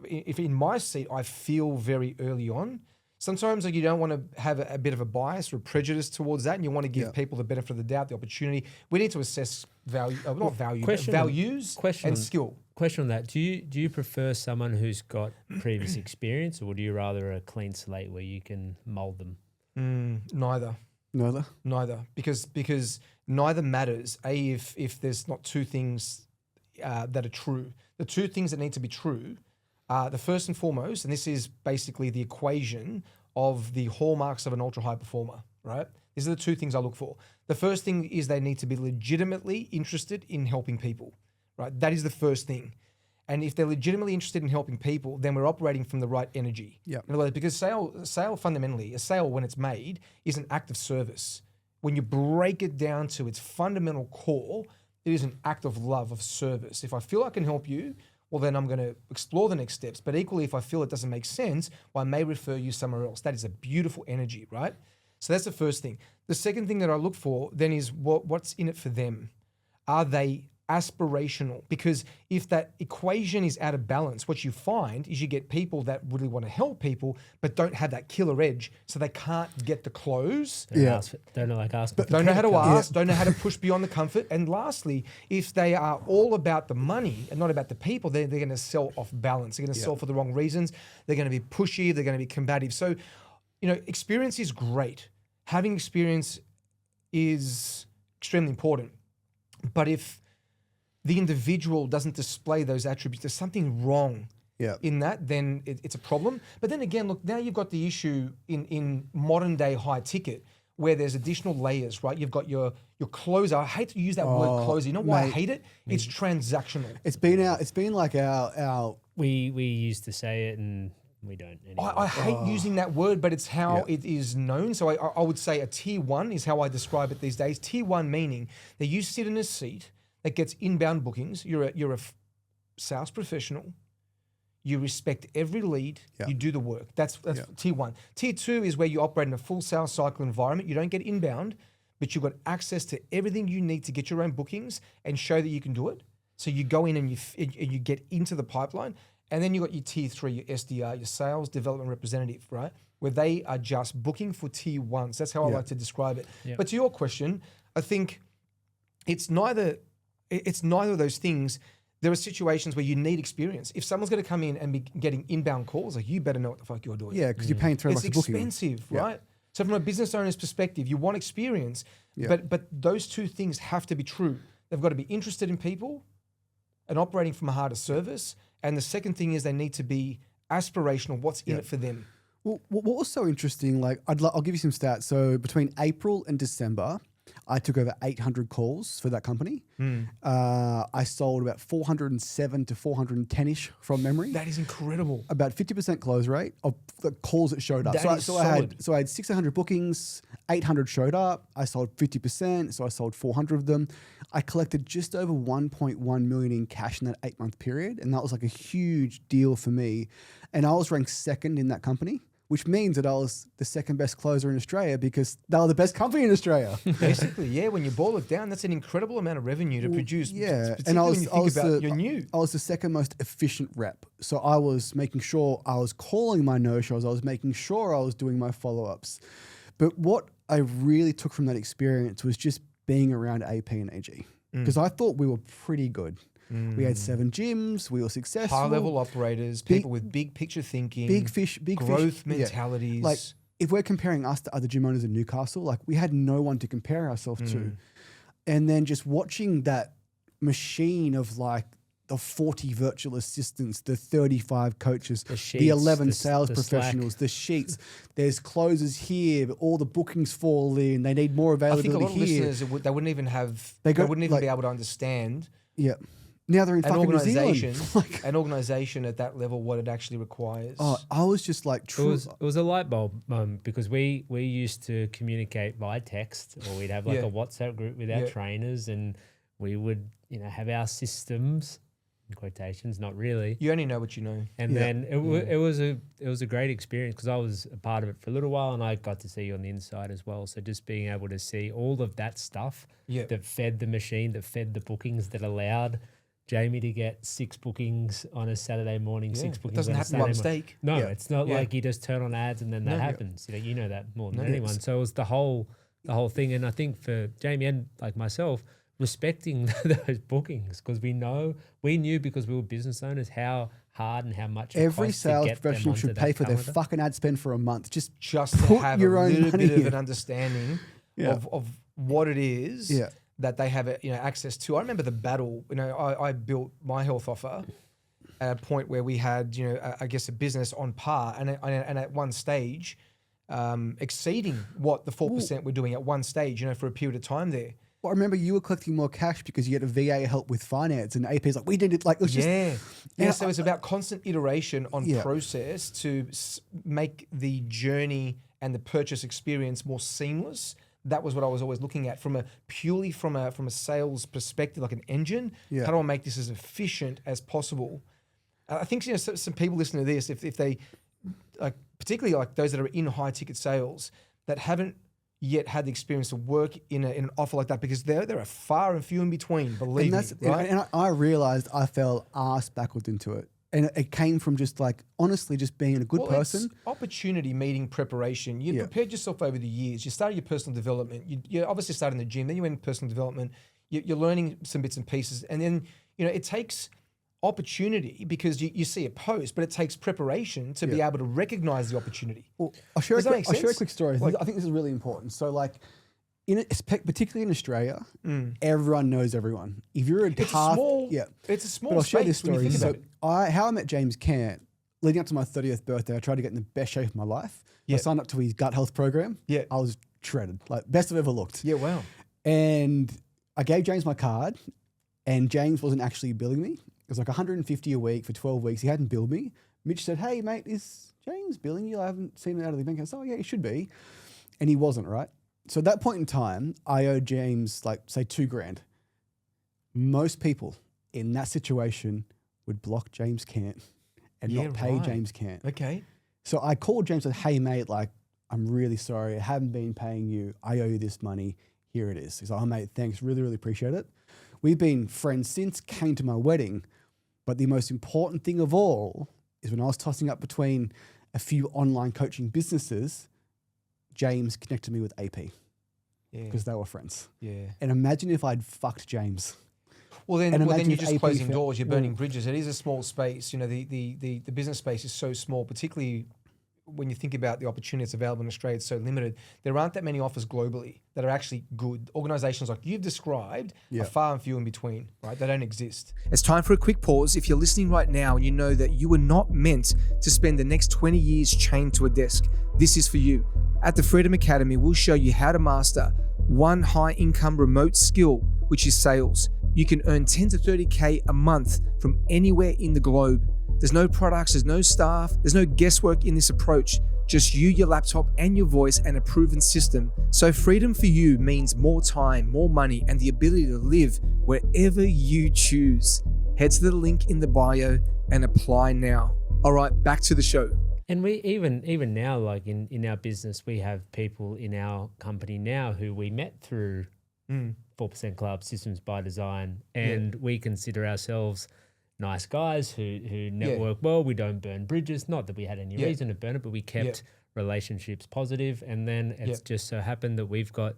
if in my seat, I feel very early on. Sometimes like you don't want to have a bit of a bias or a prejudice towards that, and you want to give people the benefit of the doubt, the opportunity. We need to assess value, not value, but values and skill. Question on that: Do you prefer someone who's got previous experience, or would you rather a clean slate where you can mold them? Neither. Because neither matters. If there's not 2 things that are true, the 2 things that need to be true. The first and foremost, and this is basically the equation of the hallmarks of an ultra-high performer, right? These are the 2 things I look for. The first thing is they need to be legitimately interested in helping people, right? That is the first thing. And if they're legitimately interested in helping people, then we're operating from the right energy. Yeah. In other words, because sale fundamentally, a sale when it's made is an act of service. when you break it down to its fundamental core, it is an act of love, of service. If I feel I can help you, well, then I'm going to explore the next steps. But equally, if I feel it doesn't make sense, well, I may refer you somewhere else. That is a beautiful energy, right? So that's the first thing. The second thing that I look for then is what's in it for them. Are they aspirational? Because if that equation is out of balance, what you find is you get people that really want to help people, but don't have that killer edge, so they can't get the close. Don't know how to ask, don't know how to push beyond the comfort. And lastly, if they are all about the money and not about the people, they're going to sell off balance. They're going to sell for the wrong reasons. They're going to be pushy. They're going to be combative. So, experience is great. Having experience is extremely important. But if the individual doesn't display those attributes, there's something wrong in that, then it's a problem. But then again, look, now you've got the issue in modern day high ticket where there's additional layers, right? You've got your closer. I hate to use that word closer. You know why I hate it? It's transactional. It's been like our we used to say it and we don't anymore. I hate using that word, but it's how it is known. So I would say a tier 1 is how I describe it these days. Tier 1 meaning that you sit in a seat that gets inbound bookings. You're a sales professional. You respect every lead. You do the work. That's tier 1. Tier 2 is where you operate in a full sales cycle environment. You don't get inbound, but you've got access to everything you need to get your own bookings and show that you can do it. So you go in and you get into the pipeline. And then you've got your tier 3, your SDR, your sales development representative, right? Where they are just booking for tier 1s. That's how I like to describe it. Yep. But to your question, I think it's neither of those things. There are situations where you need experience. If someone's going to come in and be getting inbound calls, like you better know what the fuck you're doing. Yeah, because you're paying $3 a booking. It's expensive, right? So from a business owner's perspective, you want experience, but those two things have to be true. They've got to be interested in people and operating from a heart of service. And the second thing is they need to be aspirational. What's in it for them? Well, what was so interesting, like I'll give you some stats. So between April and December, I took over 800 calls for that company. I sold about 407 to 410-ish from memory. That is incredible. About 50% close rate of the calls that showed up. I had 600 bookings, 800 showed up. I sold 50%, so I sold 400 of them. I collected just over 1.1 million in cash in that 8-month period, and that was like a huge deal for me. And I was ranked second in that company, which means that I was the second best closer in Australia because they were the best company in Australia. Basically, when you boil it down, that's an incredible amount of revenue to produce. And I was the second most efficient rep. So I was making sure I was calling my no-shows. I was making sure I was doing my follow-ups. But what I really took from that experience was just being around AP and AG because I thought we were pretty good. We had 7 gyms. We were successful. High-level operators, people with big picture thinking, big growth mentalities. Like if we're comparing us to other gym owners in Newcastle, like we had no one to compare ourselves to. And then just watching that machine of like the 40 virtual assistants, the 35 coaches, the 11 sales professionals, the sheets. There's closers here, but all the bookings fall in. They need more availability here. I think a lot of listeners, they wouldn't even have, they wouldn't even be able to understand. Yeah. Now they're in fucking New Zealand. An organization at that level, what it actually requires. Oh, I was just like, it was a light bulb because we used to communicate by text, or we'd have like a WhatsApp group with our trainers, and we would have our systems. In quotations, not really. You only know what you know. And then it was a great experience because I was a part of it for a little while, and I got to see you on the inside as well. So just being able to see all of that stuff that fed the machine, that fed the bookings, that allowed Jayme to get 6 bookings on a Saturday morning, 6 bookings. It doesn't happen by mistake. No, it's not like you just turn on ads and then that happens. You know that more than anyone. So it was the whole thing. And I think for Jayme and like myself, respecting those bookings because we knew because we were business owners how hard and how much every sales professional should pay for their fucking ad spend for a month. Just to have a little bit of an understanding of what it is that they have access to. I remember the battle. I built my health offer at a point where we had I guess a business on par and at one stage exceeding what the 4% were doing at one stage for a period of time there. Well, I remember you were collecting more cash because you had a VA help with finance, and AP's like, we did it. Like, it was just So it's about constant iteration on process to make the journey and the purchase experience more seamless, that was what I was always looking at from a sales perspective, like an engine. How do I make this as efficient as possible? I think some people listening to this, if they, like, particularly like those that are in high ticket sales that haven't yet had the experience to work in an offer like that, because there are far and few in between, believe me. Right? And I realized I fell ass backwards into it. And it came from just like, honestly, just being a good person. It's opportunity meeting preparation. You prepared yourself over the years. You started your personal development. You obviously started in the gym. Then you went in personal development. You're learning some bits and pieces. And then, it takes opportunity because you see a post, but it takes preparation to be able to recognize the opportunity. Well, I'll share a quick story. Like, I think this is really important. So like, particularly in Australia, everyone knows everyone. If you're it's a small space. But I'll share this story. So how I met James Cant, leading up to my 30th birthday, I tried to get in the best shape of my life. I signed up to his gut health program. I was shredded, like best I've ever looked. Wow. And I gave James my card, and James wasn't actually billing me. It was like $150 a week for 12 weeks. He hadn't billed me. Mitch said, "Hey mate, is James billing you? I haven't seen it out of the bank." I said, "Oh yeah, he should be," and he wasn't, right? So at that point in time, I owed James, like, say, $2,000. Most people in that situation would block James Cant and not pay James Cant. Okay. So I called James and said, "Hey, mate, like, I'm really sorry. I haven't been paying you. I owe you this money. Here it is." He's like, "Oh, mate, thanks. Really, really appreciate it." We've been friends since, came to my wedding. But the most important thing of all is when I was tossing up between a few online coaching businesses, James connected me with AP because they were friends. And imagine if I'd fucked James. Well, then you're just closing doors. You're burning bridges. It is a small space. The business space is so small, particularly when you think about the opportunity that's available in Australia. It's so limited. There aren't that many offers globally that are actually good. Organizations like you've described are far and few in between, right? They don't exist. It's time for a quick pause. If you're listening right now and you know that you were not meant to spend the next 20 years chained to a desk, this is for you. At the Freedom Academy, we'll show you how to master one high-income remote skill, which is sales. You can earn 10 to 30K a month from anywhere in the globe. There's no products, there's no staff, there's no guesswork in this approach. Just you, your laptop, and your voice, and a proven system. So freedom for you means more time, more money, and the ability to live wherever you choose. Head to the link in the bio and apply now. All right, back to the show. And we even now, like in our business, we have people in our company now who we met through 4% Club, Systems by Design, and we consider ourselves nice guys who network well. We don't burn bridges. Not that we had any reason to burn it, but we kept relationships positive. And then it's just so happened that we've got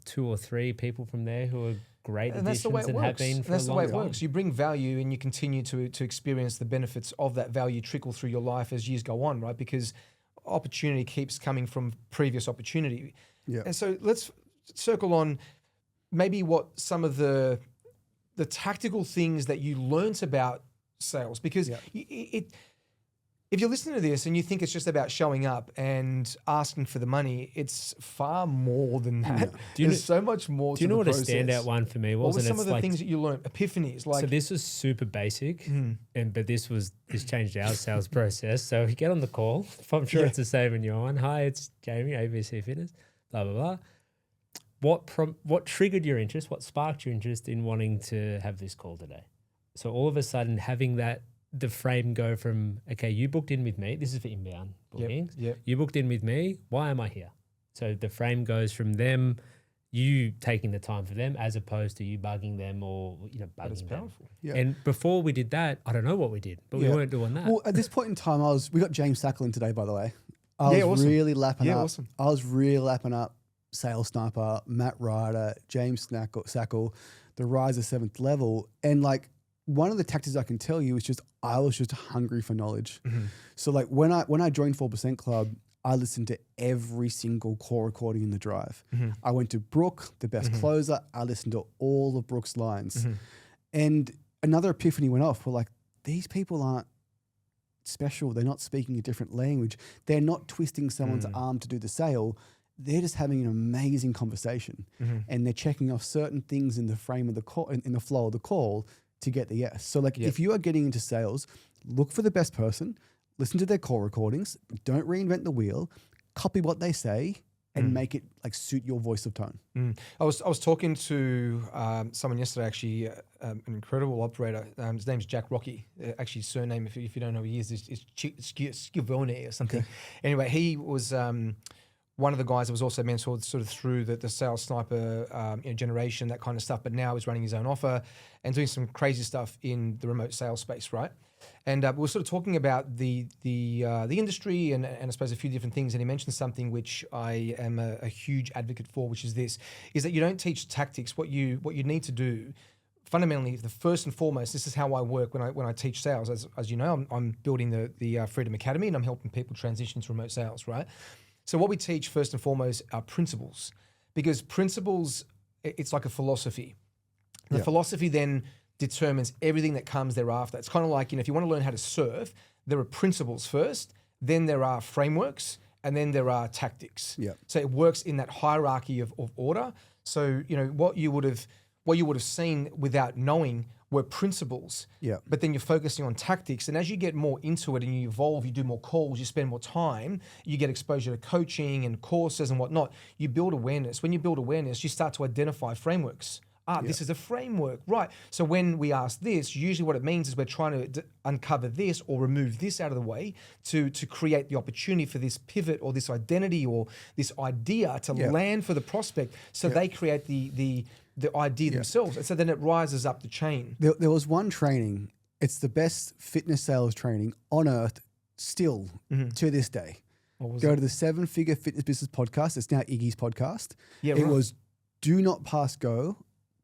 2 or 3 people from there who are great additions and have been for a long time. That's the way it works. You bring value and you continue to experience the benefits of that value trickle through your life as years go on, right? Because opportunity keeps coming from previous opportunity. And so let's circle on maybe what some of the tactical things that you learnt about sales, because if you're listening to this and you think it's just about showing up and asking for the money, it's far more than that. There's so much more to the process. Do you know what a standout one for me was? What were some of the things that you learned? Epiphanies. Like, so this was super basic, but this changed our sales process. So we get on the call. I'm sure it's the same in your one. "Hi, it's Jayme, ABC Fitness, blah, blah, blah." What triggered your interest? What sparked your interest in wanting to have this call today? So all of a sudden having the frame go from, okay, you booked in with me. This is for inbound bookings. You booked in with me. Why am I here? So the frame goes from them, you taking the time for them, as opposed to you bugging them or bugging them. Powerful. And before we did that, I don't know what we did, but we weren't doing that. Well, at this point in time, we got James Sackle in today, by the way. I was really lapping up. Awesome. I was really lapping up Sales Sniper, Matt Ryder, James Sackle, the Rise of 7th Level. And like, one of the tactics I can tell you is just, I was just hungry for knowledge. So like when I joined 4% Club, I listened to every single call recording in the drive. I went to Brooke, the best closer. I listened to all of Brooke's lines. And another epiphany went off. We're like, these people aren't special. They're not speaking a different language. They're not twisting someone's arm to do the sale. They're just having an amazing conversation, and they're checking off certain things in the frame of the call, in the flow of the call, to get the yes. So like, if you are getting into sales, look for the best person, listen to their call recordings, don't reinvent the wheel, copy what they say, and make it like suit your voice of tone. I was talking to someone yesterday, actually, an incredible operator. His name's Jack Rocky. Actually, his surname, if you don't know who he is Scivone or something. Okay. Anyway, he was one of the guys that was also mentored sort of through the sales sniper generation, that kind of stuff. But now he's running his own offer and doing some crazy stuff in the remote sales space, right? And we were sort of talking about the industry and I suppose a few different things. And he mentioned something which I am a huge advocate for, which is this: is that you don't teach tactics. What you need to do, fundamentally, the first and foremost, this is how I work when I teach sales. As you know, I'm building the Freedom Academy, and I'm helping people transition to remote sales, right? So what we teach first and foremost are principles, because principles, it's like a philosophy. The philosophy then determines everything that comes thereafter. It's kind of like, if you want to learn how to surf, there are principles first, then there are frameworks, and then there are tactics. Yeah. So it works in that hierarchy of order. So, what you would have seen without knowing were principles. Yeah. But then you're focusing on tactics. And as you get more into it and you evolve, you do more calls, you spend more time, you get exposure to coaching and courses and whatnot, you build awareness. When you build awareness, you start to identify frameworks. This is a framework, right? So when we ask this, usually what it means is we're trying to uncover this or remove this out of the way to create the opportunity for this pivot or this identity or this idea to land for the prospect. So they create the idea themselves. And so then it rises up the chain. There was one training. It's the best fitness sales training on earth still to this day. Go to the 7-Figure Fitness Business podcast. It's now Iggy's podcast. Yeah, it was do not pass go.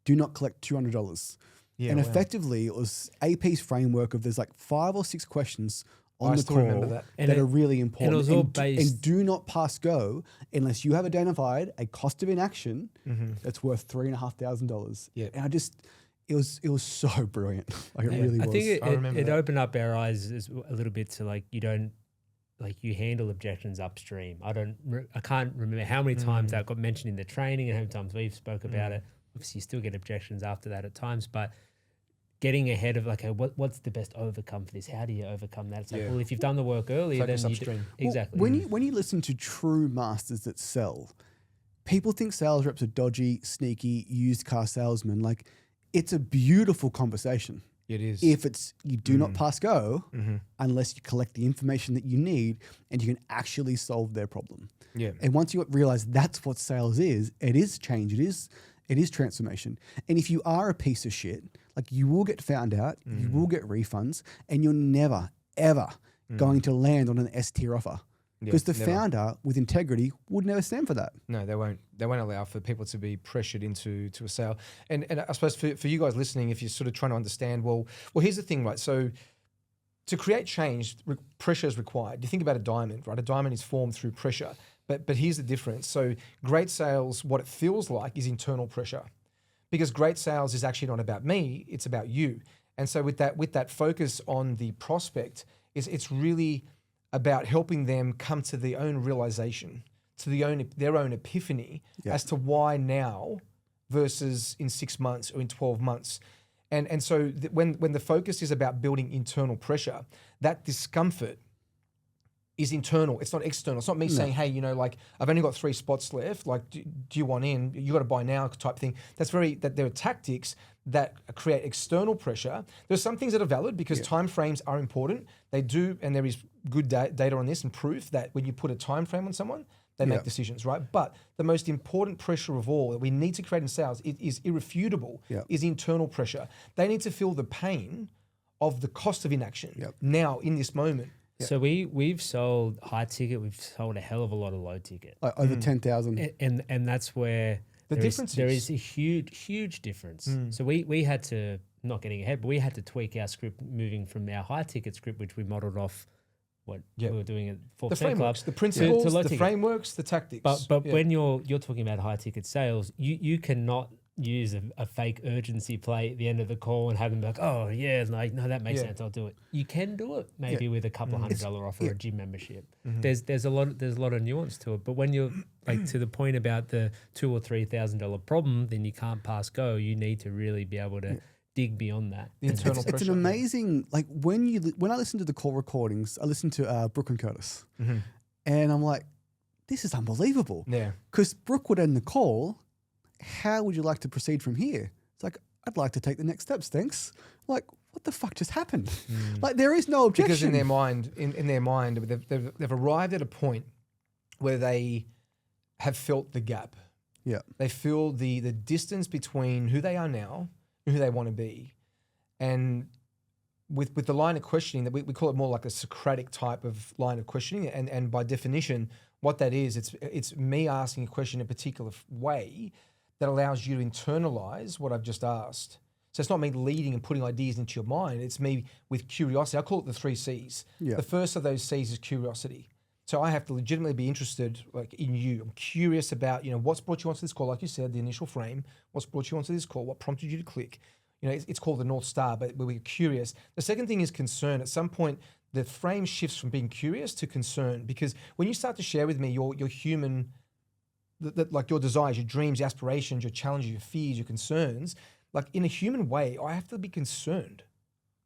Do not collect $200. Yeah, and effectively, it was AP's framework of there's like 5 or 6 questions on the call that are really important. And it was all based... And do not pass go unless you have identified a cost of inaction that's worth $3,500. Yeah. And it was so brilliant. Like it really was. I think it opened up our eyes a little bit to like, you don't, like you handle objections upstream. I can't remember how many times that got mentioned in the training and how many times we've spoke about it. Obviously, you still get objections after that at times, but getting ahead of like, what's the best overcome for this? How do you overcome that? It's like, well, if you've done the work earlier, focus then upstream. Exactly. Well, when you listen to true masters that sell, people think sales reps are dodgy, sneaky, used car salesmen. Like, it's a beautiful conversation. It is. If you do not pass go unless you collect the information that you need and you can actually solve their problem. Yeah. And once you realize that's what sales is, it is change. It is transformation. And if you are a piece of shit, like you will get found out, you will get refunds, and you're never, ever going to land on an S-tier offer. Because the founder with integrity would never stand for that. No, they won't. They won't allow for people to be pressured into a sale. And I suppose for you guys listening, if you're sort of trying to understand, well, here's the thing, right? So to create change, pressure is required. You think about a diamond, right? A diamond is formed through pressure. But here's the difference. So great sales, what it feels like is internal pressure, because great sales is actually not about me, it's about you. And so with that focus on the prospect, it's really about helping them come to their own realization, to their own epiphany as to why now versus in 6 months or in 12 months. And so when the focus is about building internal pressure, that discomfort is internal. It's not external. It's not me saying, hey, like I've only got 3 spots left. Like, do you want in? You got to buy now type thing. That there are tactics that create external pressure. There's some things that are valid because time frames are important. They do, and there is good data on this and proof that when you put a time frame on someone, they make decisions, right? But the most important pressure of all that we need to create in sales is irrefutable, is internal pressure. They need to feel the pain of the cost of inaction now in this moment. Yeah. So we've sold high ticket, we've sold a hell of a lot of low ticket. Like over 10,000. And that's where there is a huge difference. So we had to, not getting ahead, but we had to tweak our script moving from our high ticket script, which we modeled off what we were doing at 4% the frameworks, Club, the principles, the frameworks, the tactics. But when you're talking about high ticket sales, you cannot use a fake urgency play at the end of the call and have them be like, oh yeah, like no, that makes sense, I'll do it. You can do it maybe with a couple $100 off or a gym membership. There's a lot of nuance to it. But when you're like to the point about the $2,000 or $3,000 problem, then you can't pass go. You need to really be able to dig beyond that. It's an amazing, like when I listen to the call recordings, I listen to Brooke and Curtis, and I'm like, this is unbelievable. Yeah. Because Brooke would end the call, how would you like to proceed from here? It's like, I'd like to take the next steps, thanks. Like, what the fuck just happened? Like, there is no objection. Because in their mind, they've arrived at a point where they have felt the gap. Yeah. They feel the distance between who they are now and who they want to be. And with the line of questioning, that we call it more like a Socratic type of line of questioning. And by definition, what that is, it's me asking a question in a particular way that allows you to internalize what I've just asked. So it's not me leading and putting ideas into your mind. It's me with curiosity. I call it the 3 C's. Yeah. The first of those C's is curiosity. So I have to legitimately be interested, like, in you. I'm curious about, what's brought you onto this call, like you said, the initial frame. What's brought you onto this call? What prompted you to click? It's called the North Star, but we're curious. The second thing is concern. At some point, the frame shifts from being curious to concern, because when you start to share with me your human, like your desires, your dreams, your aspirations, your challenges, your fears, your concerns, like in a human way, I have to be concerned.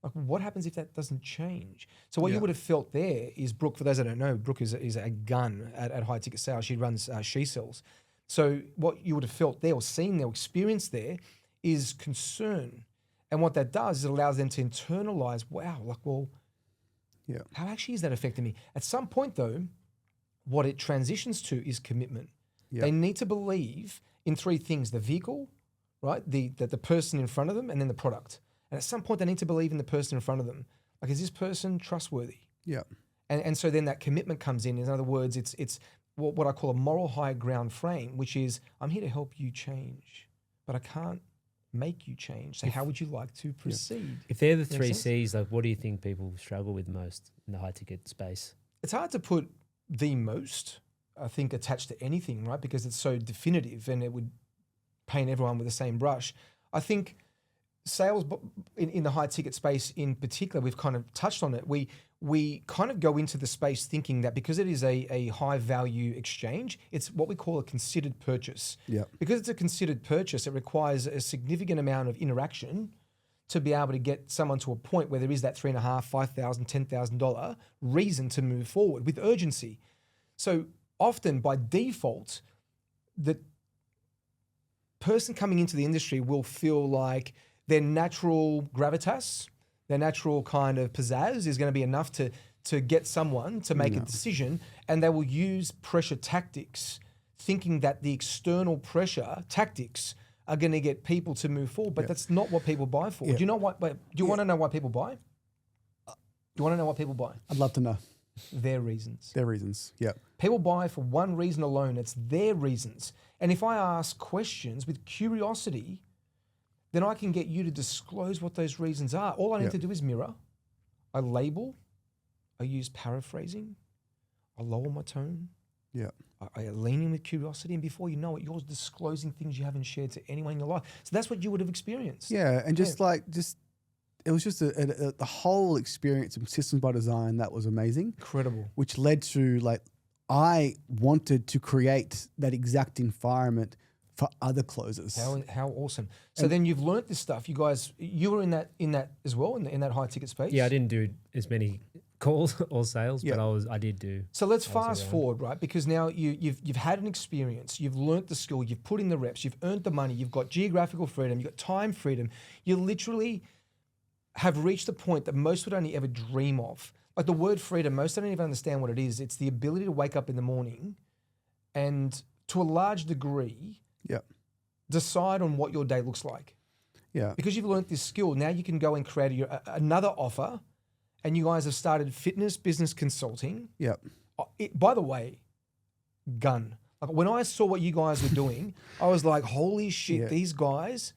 Like, what happens if that doesn't change? So what you would have felt there is Brooke, for those that don't know, Brooke is a gun at high ticket sales. She runs she sells. So what you would have felt there or seen there or experienced there is concern. And what that does is it allows them to internalize, wow, like, well, how actually is that affecting me? At some point though, what it transitions to is commitment. Yep. They need to believe in 3 things: the vehicle, right? The person in front of them, and then the product. And at some point, they need to believe in the person in front of them. Like, is this person trustworthy? Yeah. And so then that commitment comes in. In other words, it's what I call a moral high ground frame, which is, I'm here to help you change, but I can't make you change. So how would you like to proceed? If they're the 3 C's, like, what do you think people struggle with most in the high ticket space? It's hard to put the most, I think, attached to anything, right? Because it's so definitive and it would paint everyone with the same brush. I think sales in the high ticket space in particular, we've kind of touched on it. We kind of go into the space thinking that because it is a high value exchange, it's what we call a considered purchase. Yeah. Because it's a considered purchase, it requires a significant amount of interaction to be able to get someone to a point where there is that $3,500, $5,000, $10,000 reason to move forward with urgency. So often by default, the person coming into the industry will feel like their natural gravitas, their natural kind of pizzazz is going to be enough to get someone to make a decision, and they will use pressure tactics, thinking that the external pressure tactics are going to get people to move forward, but that's not what people buy for. Do you know what? Do you want to know why people buy? Do you want to know what people buy? I'd love to know. Their reasons. Their reasons, yeah. People buy for one reason alone. It's their reasons. And if I ask questions with curiosity, then I can get you to disclose what those reasons are. All I need to do is mirror. I label. I use paraphrasing. I lower my tone. Yeah. I lean in with curiosity, and before you know it, you're disclosing things you haven't shared to anyone in your life. So that's what you would have experienced. Yeah, and it was just the whole experience of Systems by Design that was amazing. Incredible. Which led to, like, I wanted to create that exact environment for other closers. How awesome. So then you've learnt this stuff. You were in that as well, in that high ticket space? Yeah, I didn't do as many calls or sales, but I did do. So let's fast forward, right? Because now you've had an experience, you've learnt the skill, you've put in the reps, you've earned the money, you've got geographical freedom, you've got time freedom. You literally have reached a point that most would only ever dream of. Like the word freedom, most don't even understand what it is. It's the ability to wake up in the morning and, to a large degree, decide on what your day looks like. Yeah. Because you've learnt this skill, now you can go and create another offer, and you guys have started fitness business consulting. Yeah. By the way, gun. Like when I saw what you guys were doing, I was like, holy shit, these guys,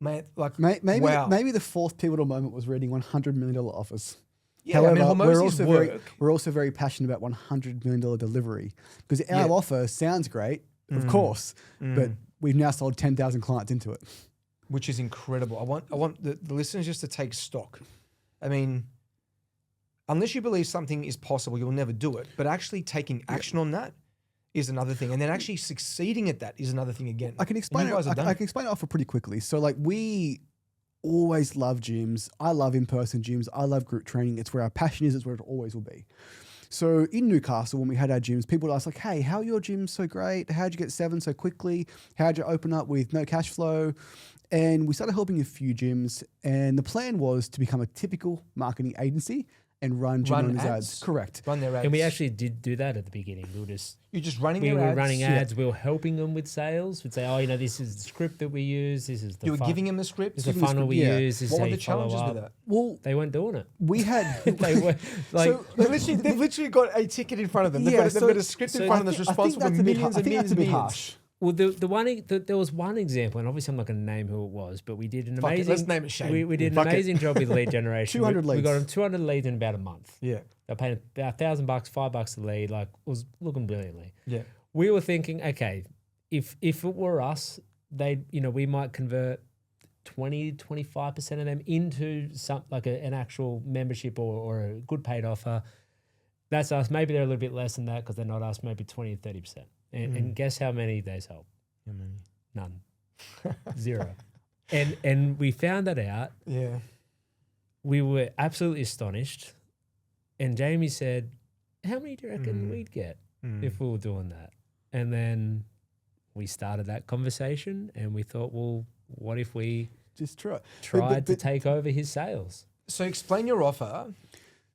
man, like, wow. Maybe the fourth pivotal moment was reading $100 million offers. Yeah, however, I mean, we're also very passionate about $100 million delivery, because our offer sounds great, of course, but we've now sold 10,000 clients into it. Which is incredible. I want the listeners just to take stock. I mean, unless you believe something is possible, you'll never do it. But actually taking action on that is another thing. And then actually succeeding at that is another thing again. I can explain it. I can explain it offer pretty quickly. So like, we always love gyms. I love in-person gyms. I love group training. It's where our passion is. It's where it always will be. So in Newcastle, when we had our gyms, people would ask like, hey, how are your gyms so great? How'd you get 7 so quickly? How'd you open up with no cash flow? And we started helping a few gyms. And the plan was to become a typical marketing agency and run ads. Correct. Run their ads. And we actually did do that at the beginning. You're just running we their were ads. running ads. We were helping them with sales. We'd say, oh, this is the script that we use. This is the You were giving them the script. This is the funnel we use. This What is were how the you follow challenges up. with that? Well, They weren't doing it. we had They were like, So- They've literally got a ticket in front of them. They've got a script in front of them that's responsible for millions and millions and millions. well, there was one example, and obviously I'm not going to name who it was, but we did an Fuck it, amazing. let's name it Shane. We did an Fuck it. amazing job with lead generation. 200 We got leads. them 200 leads in about a month. Yeah. They paid about $1,000, $5 a lead. Like, it was looking brilliantly. Yeah. We were thinking, okay, if it were us, we might convert 20-25% of them into some like an actual membership or a good paid offer. That's us. Maybe they're a little bit less than that because they're not us. Maybe 20-30%. And guess how many they sold? How many? None. 0. And we found that out. Yeah. We were absolutely astonished. And Jayme said, how many do you reckon we'd get if we were doing that? And then we started that conversation and we thought, well, what if we just try. tried to take over his sales? So explain your offer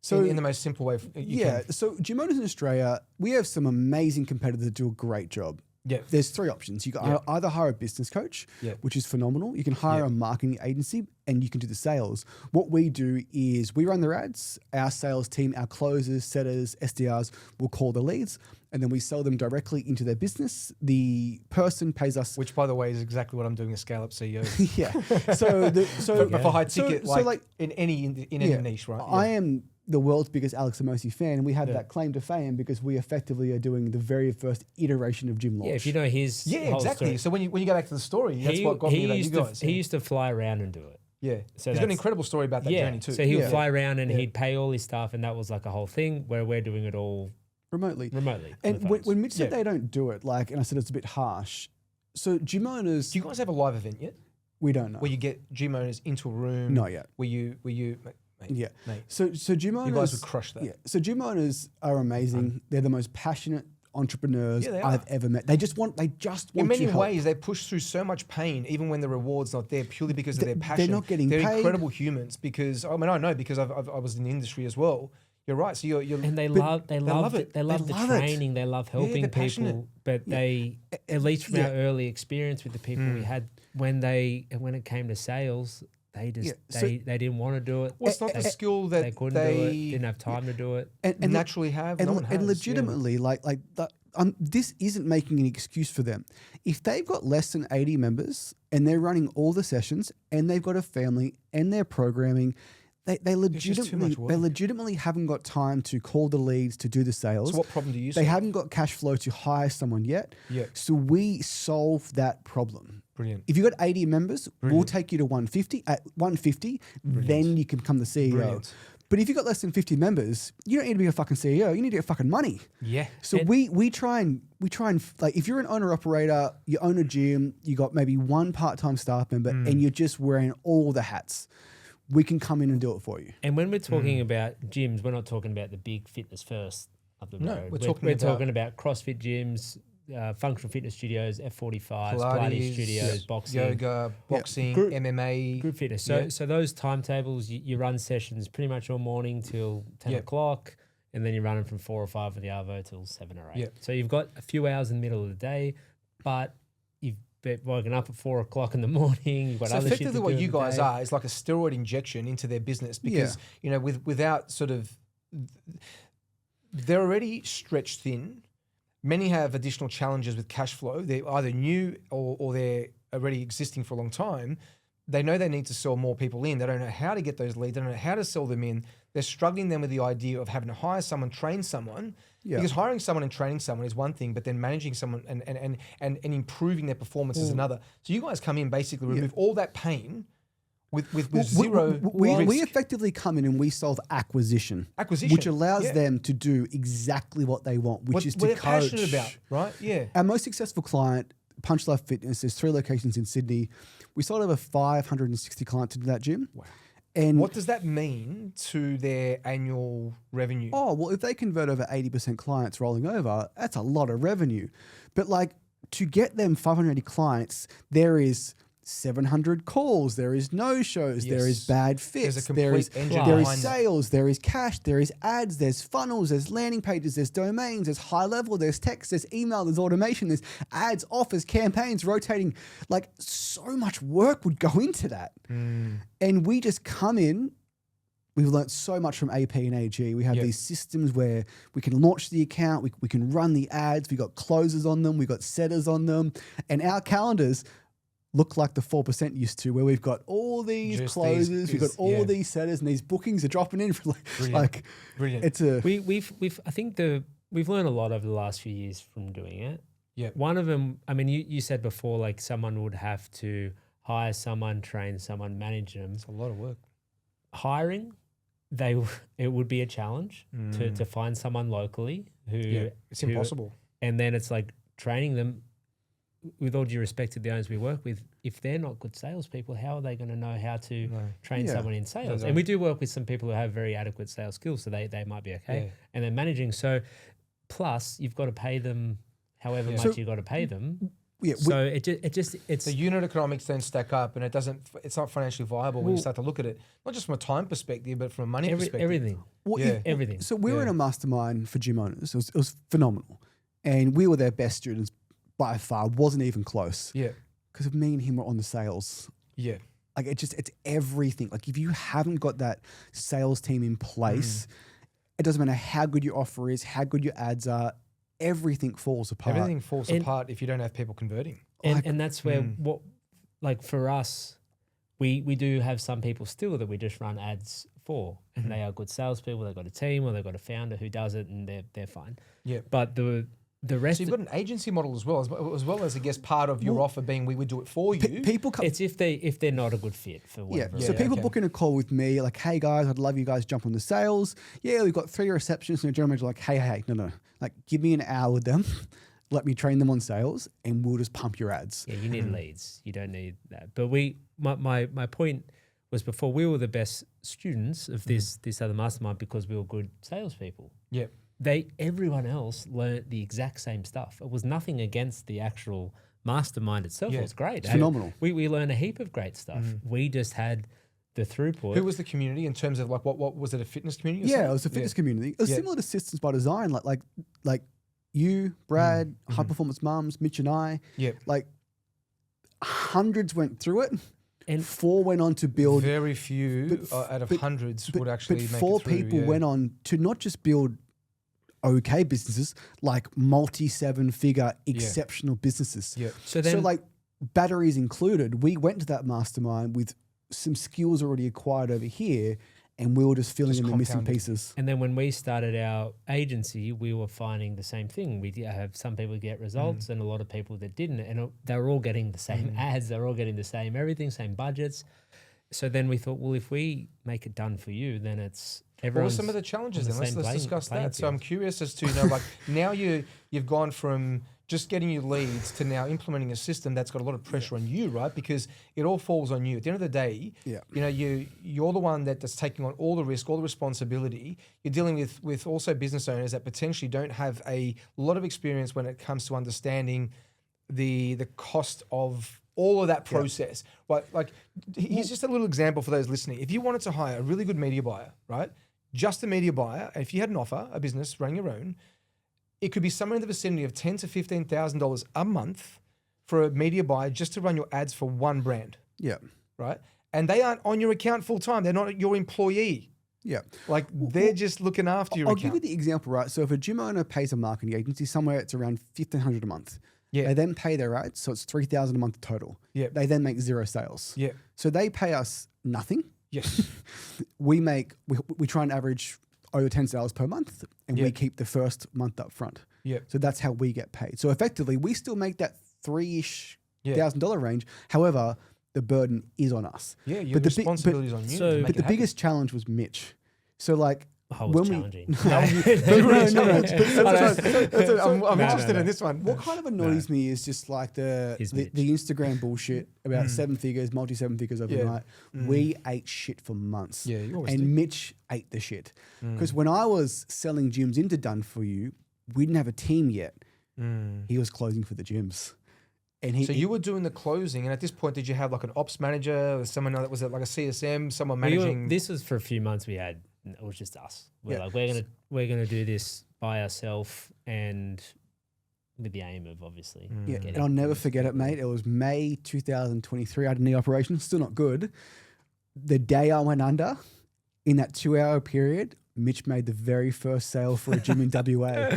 So in the most simple way you can. So gym owners in Australia, we have some amazing competitors that do a great job. Yeah. There's 3 options. You can either hire a business coach, which is phenomenal. You can hire a marketing agency and you can do the sales. What we do is we run their ads. Our sales team, our closers, setters, SDRs will call the leads and then we sell them directly into their business. The person pays us. Which, by the way, is exactly what I'm doing as Scale Up CEO. Yeah. But for high ticket, like in any niche, right? I am the world's biggest Alex Amosi fan, and we have that claim to fame because we effectively are doing the very first iteration of gym launch. Yeah, if you know his whole exactly. story. So when you go back to the story, that's what got me about you guys. He used to fly around and do it. Yeah. So he's got an incredible story about that journey too. So he would fly around and he'd pay all his stuff, and that was like a whole thing where we're doing it all remotely. And when Mitch said they don't do it, and I said it's a bit harsh. So gym owners, do you guys have a live event yet? We don't know. Where you get gym owners into a room? Not yet. Where you mate. So gym owners, you guys would crush that. Yeah. So gym owners are amazing. They're the most passionate entrepreneurs I've ever met. They just want in many to help. ways they push through so much pain even when the reward's not there purely because of their passion. They're not getting paid. incredible humans because I know because I was in the industry as well. You're right. So you're and they love it. They love the training. They love helping people. Passionate. But they, at least from our early experience with the people we had, when it came to sales, they didn't want to do it. Well, it's not the skill that they couldn't do it. Didn't have time to do it. And naturally have. No one has, and legitimately, this isn't making an excuse for them. If they've got less than 80 members and they're running all the sessions and they've got a family and they're programming, they legitimately haven't got time to call the leads, to do the sales. So what problem do you They solve? haven't got cash flow to hire someone yet. Yeah. So we solve that problem. Brilliant. If you've got 80 members, we'll take you to 150. At 150, then you can become the CEO. Brilliant. But if you've got less than 50 members, you don't need to be a fucking CEO. You need to get fucking money. Yeah. So we try and like, if you're an owner operator, you own a gym, you got maybe one part-time staff member and you're just wearing all the hats, we can come in and do it for you. And when we're talking about gyms, we're not talking about the big fitness first up the road. We're talking about CrossFit gyms, functional fitness studios, F45s, Pilates studios, boxing, yoga, boxing, MMA, group fitness. So those timetables, you run sessions pretty much all morning till 10 o'clock, and then you're running from 4 or 5 with the Arvo till 7 or 8. So you've got a few hours in the middle of the day, but you've been woken up at 4 o'clock in the morning. You've got other shit to do. Effectively, what you guys are is like a steroid injection into their business because without sort of, they're already stretched thin. Many have additional challenges with cash flow. They're either new or they're already existing for a long time. They know they need to sell more people in. They don't know how to get those leads. They don't know how to sell them in. They're struggling then with the idea of having to hire someone, train someone. Because hiring someone and training someone is one thing, but then managing someone and improving their performance is another. So you guys come in, basically remove all that pain with zero risk. We effectively come in and we solve acquisition, which allows them to do exactly what they want, which is to what they're coach. passionate about, right? Yeah. Our most successful client, Punch Life Fitness, there's 3 locations in Sydney. We sold over 560 clients into that gym. Wow. And what does that mean to their annual revenue? oh, well, if they convert over 80% clients rolling over, that's a lot of revenue. But like to get them 580 clients, there is 700 calls, there is no-shows, Yes. there is bad fits, There's a there is complete engine there is behind that. sales, there is cash, there is ads, there's funnels, there's landing pages, there's domains, there's high level, there's text, there's email, there's automation, there's ads, offers, campaigns, rotating. Like so much work would go into that. And we just come in. We've learned so much from AP and AG. We have Yep. these systems where we can launch the account, we can run the ads, we got closers on them, we got setters on them, and our calendars look like the 4% used to, where we've got all these Just closers, we've got all these setters, and these bookings are dropping in for Brilliant. It's a I think we've learned a lot over the last few years from doing it. Yeah. One of them, I mean, you said before, like someone would have to hire someone, train someone, manage them. It's a lot of work. Hiring, it would be a challenge to find someone locally who it's impossible. And then it's like training them. With all due respect to the owners we work with, if they're not good salespeople, how are they going to know how to train someone in sales? And we do work with some people who have very adequate sales skills, so they might be okay. Yeah. And then managing, so plus you've got to pay them however much you've got to pay them. yeah. So it's The unit economics don't stack up, and it's not financially viable when you start to look at it, not just from a time perspective, but from a money perspective. everything. Well, Yeah. Everything. So we were in a mastermind for gym owners. It was phenomenal, and we were their best students by far. Wasn't even close. Yeah. Because of me and him were on the sales. Yeah. Like it's everything. Like if you haven't got that sales team in place, it doesn't matter how good your offer is, how good your ads are, everything falls apart. Everything falls apart if you don't have people converting. And that's where what, like for us, we do have some people still that we just run ads for, and they are good salespeople. They've got a team or they've got a founder who does it, and they're fine. Yeah. But the rest, So you've got an agency model as well as I guess part of your offer being we would do it for you. People come. it's if they're not a good fit for whatever. So people okay. book in a call with me, like, hey guys, I'd love you guys to jump on the sales. Yeah, we've got 3 receptionists and a general manager. Like, hey, no. Like, give me an hour with them. Let me train them on sales, and we'll just pump your ads. Yeah, you need leads. You don't need that. But my point was before, we were the best students of this other mastermind because we were good salespeople. Yeah. Everyone else learned the exact same stuff. It was nothing against the actual mastermind itself. Yeah. It was great. It's phenomenal. We learned a heap of great stuff. We just had the throughput. Who was the community in terms of like what was it, a fitness community? Or Yeah, something? it was a fitness community. It was similar to Systems by Design, like you, Brad, High Performance Mums, Mitch and I. Yeah. Like hundreds went through it, And 4 went on to build. Very few out of hundreds would actually but make 4 it through. people went on to not just build okay businesses, like multi-7-figure exceptional businesses. Yeah. so then like batteries included, we went to that mastermind with some skills already acquired over here, and we were just filling in the missing compounding. pieces. And then when we started our agency, we were finding the same thing. We have some people get results and a lot of people that didn't. And they were all getting the same ads. They were all getting the same everything, same budgets. So then we thought, well, if we make it done for you, then it's What were everyone's some of the challenges on the then? Let's same discuss playing that. So I'm field. curious as to, like now you've gone from just getting you leads to now implementing a system that's got a lot of pressure on you, right? Because it all falls on you. At the end of the day, you're the one that's taking on all the risk, all the responsibility. You're dealing with also business owners that potentially don't have a lot of experience when it comes to understanding the cost of all of that process. Right? Like here's just a little example for those listening. If you wanted to hire a really good media buyer, right? Just a media buyer, if you had an offer, a business running your own, it could be somewhere in the vicinity of $10,000 to $15,000 a month for a media buyer just to run your ads for one brand, Yeah. right? And they aren't on your account full time. They're not your employee. Yeah. Like they're just looking after your I'll account. give you the example, right? So if a gym owner pays a marketing agency, somewhere it's around $1,500 a month. Yeah. They then pay their ads, so it's $3,000 a month total. Yeah. They then make 0 sales. Yeah. So they pay us nothing. Yes. We try and average over 10 sales per month, and we keep the first month up front. Yeah. So that's how we get paid. So effectively, we still make that $3,000 range. However, the burden is on us. Yeah. Your But the responsibility is on you. so- to make But it the happen. biggest challenge was Mitch. So like Oh, it was challenging. No. I'm interested in this one. What kind of annoys me is just like the Instagram bullshit about 7 figures, multi-7 figures overnight. We ate shit for months. Yeah, you always and do. Mitch ate the shit. Because when I was selling gyms into Done For You, we didn't have a team yet. He was closing for the gyms. And So you were doing the closing, and at this point, did you have like an ops manager or someone that was it like a CSM, someone managing? This was for a few months. It was just us. We're like, we're gonna do this by ourselves, and with the aim of obviously. Yeah, and I'll never forget it, mate. It was May 2023. I had a knee operation, still not good. The day I went under, in that 2-hour period, Mitch made the very first sale for a gym in WA.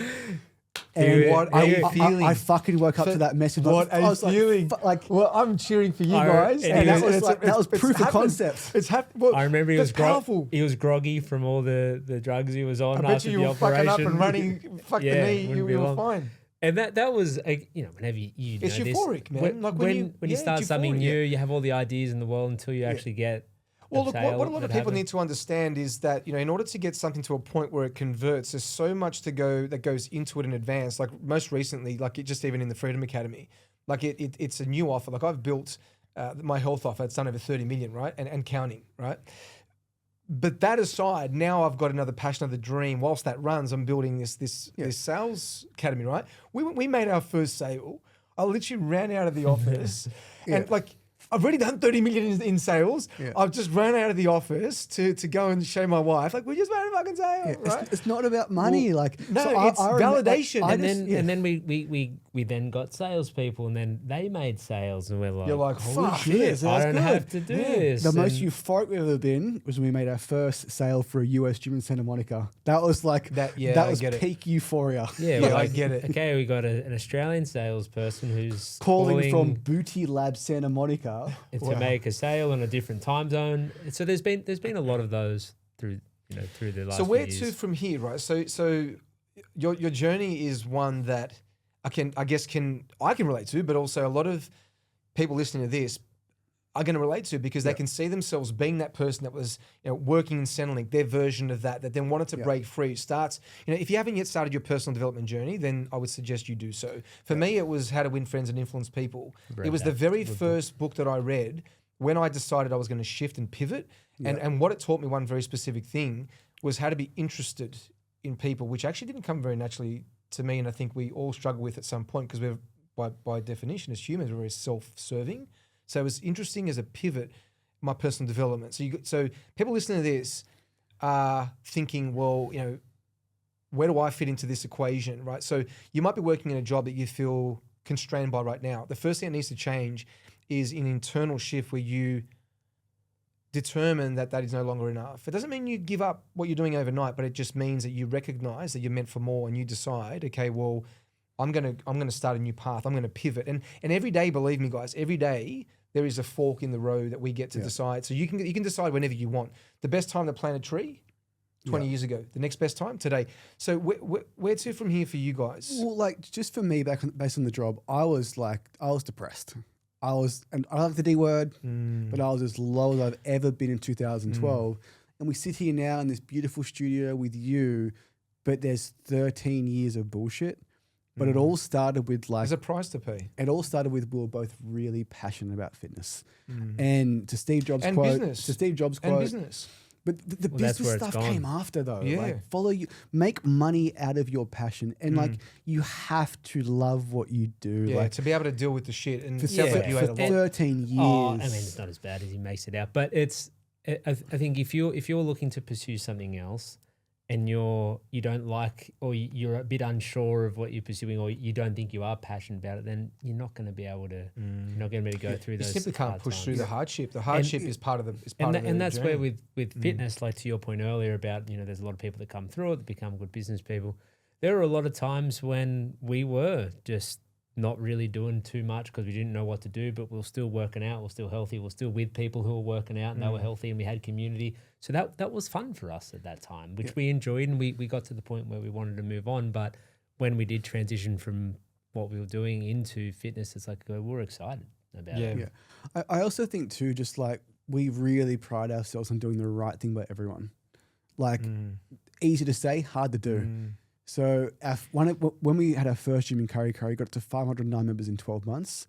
And I fucking woke up to that message. What a feeling! Well, I'm cheering for you guys. And that was proof of concept. It's happened. I remember he was powerful. He was groggy from all the drugs he was on. I bet you were fucking up and running. Fuck the knee. You were long. fine. And that was, whenever you it's know euphoric, this, man. When you start something new, you have all the ideas in the world until you actually get. Well, look, what a lot of people need to understand is that, in order to get something to a point where it converts, there's so much that goes into it in advance. Like most recently, just even in the Freedom Academy, like it's a new offer. Like I've built my health offer. It's done over 30 million, right? And counting, right? But that aside, now I've got another passion, another dream. Whilst that runs, I'm building this sales academy, right? We made our first sale. I literally ran out of the office and I've already done 30 million in sales. Yeah. I've just ran out of the office to go and show my wife, we just made a fucking sale, right? It's not about money. It's validation. And then we then got salespeople, and then they made sales, and we're like, you're like, holy shit, I don't have to do this. The most euphoric we've ever been was when we made our first sale for a US gym in Santa Monica. That was that was peak euphoria. Yeah, I get it. Okay, we got an Australian salesperson who's calling from Booty Lab Santa Monica to make a sale in a different time zone. So there's been a lot of those through the last few years. So where to from here, right? So your journey is one that I can relate to, but also a lot of people listening to this are going to relate to because they can see themselves being that person that was working in Centrelink, their version of that then wanted to break free. Starts, if you haven't yet started your personal development journey, then I would suggest you do so. For me, it was How to Win Friends and Influence People. It was the very first book that I read when I decided I was going to shift and pivot. And what it taught me, one very specific thing, was how to be interested in people, which actually didn't come very naturally to me. And I think we all struggle with at some point because we're, by definition, as humans, we're very self-serving. So it was interesting as a pivot, my personal development. So people listening to this are thinking, well, where do I fit into this equation, right? So you might be working in a job that you feel constrained by right now. The first thing that needs to change is an internal shift where you determine that is no longer enough. It doesn't mean you give up what you're doing overnight, but it just means that you recognize that you're meant for more and you decide, okay, well, I'm gonna start a new path. I'm gonna pivot. And every day, believe me, guys, every day there is a fork in the road that we get to decide. So you can decide whenever you want. The best time to plant a tree, 20 years ago. The next best time, today. So where to from here for you guys? Well, just for me, based on the job, I was depressed. And I like the D word, but I was as low as I've ever been in 2012. And we sit here now in this beautiful studio with you, but there's 13 years of bullshit. But it all started with there's a price to pay. It all started with we were both really passionate about fitness. And to Steve Jobs' and quote. Business. To Steve Jobs' and quote. business. But the business stuff came after though. Yeah. Make money out of your passion. And you have to love what you do. Yeah, to be able to deal with the shit and for separate you for 13 years. Oh, I mean, it's not as bad as he makes it out. But I think if you're looking to pursue something else and you don't like, or you're a bit unsure of what you're pursuing, or you don't think you are passionate about it, then you're not going to be able to. You're not going to be able to go through those. You simply can't push times. through the hardship. The hardship is part of the. And that's journey. where with fitness, like to your point earlier about there's a lot of people that come through it that become good business people. There are a lot of times when we were just not really doing too much because we didn't know what to do, but we're still working out, we're still healthy, we're still with people who were working out and they were healthy, and we had community. So that was fun for us at that time, which we enjoyed, and we got to the point where we wanted to move on. But when we did transition from what we were doing into fitness, it's like we're excited about it. Yeah. I also think too, just we really pride ourselves on doing the right thing by everyone. easy to say, hard to do. So when we had our first gym in Curry, got up to 509 members in 12 months.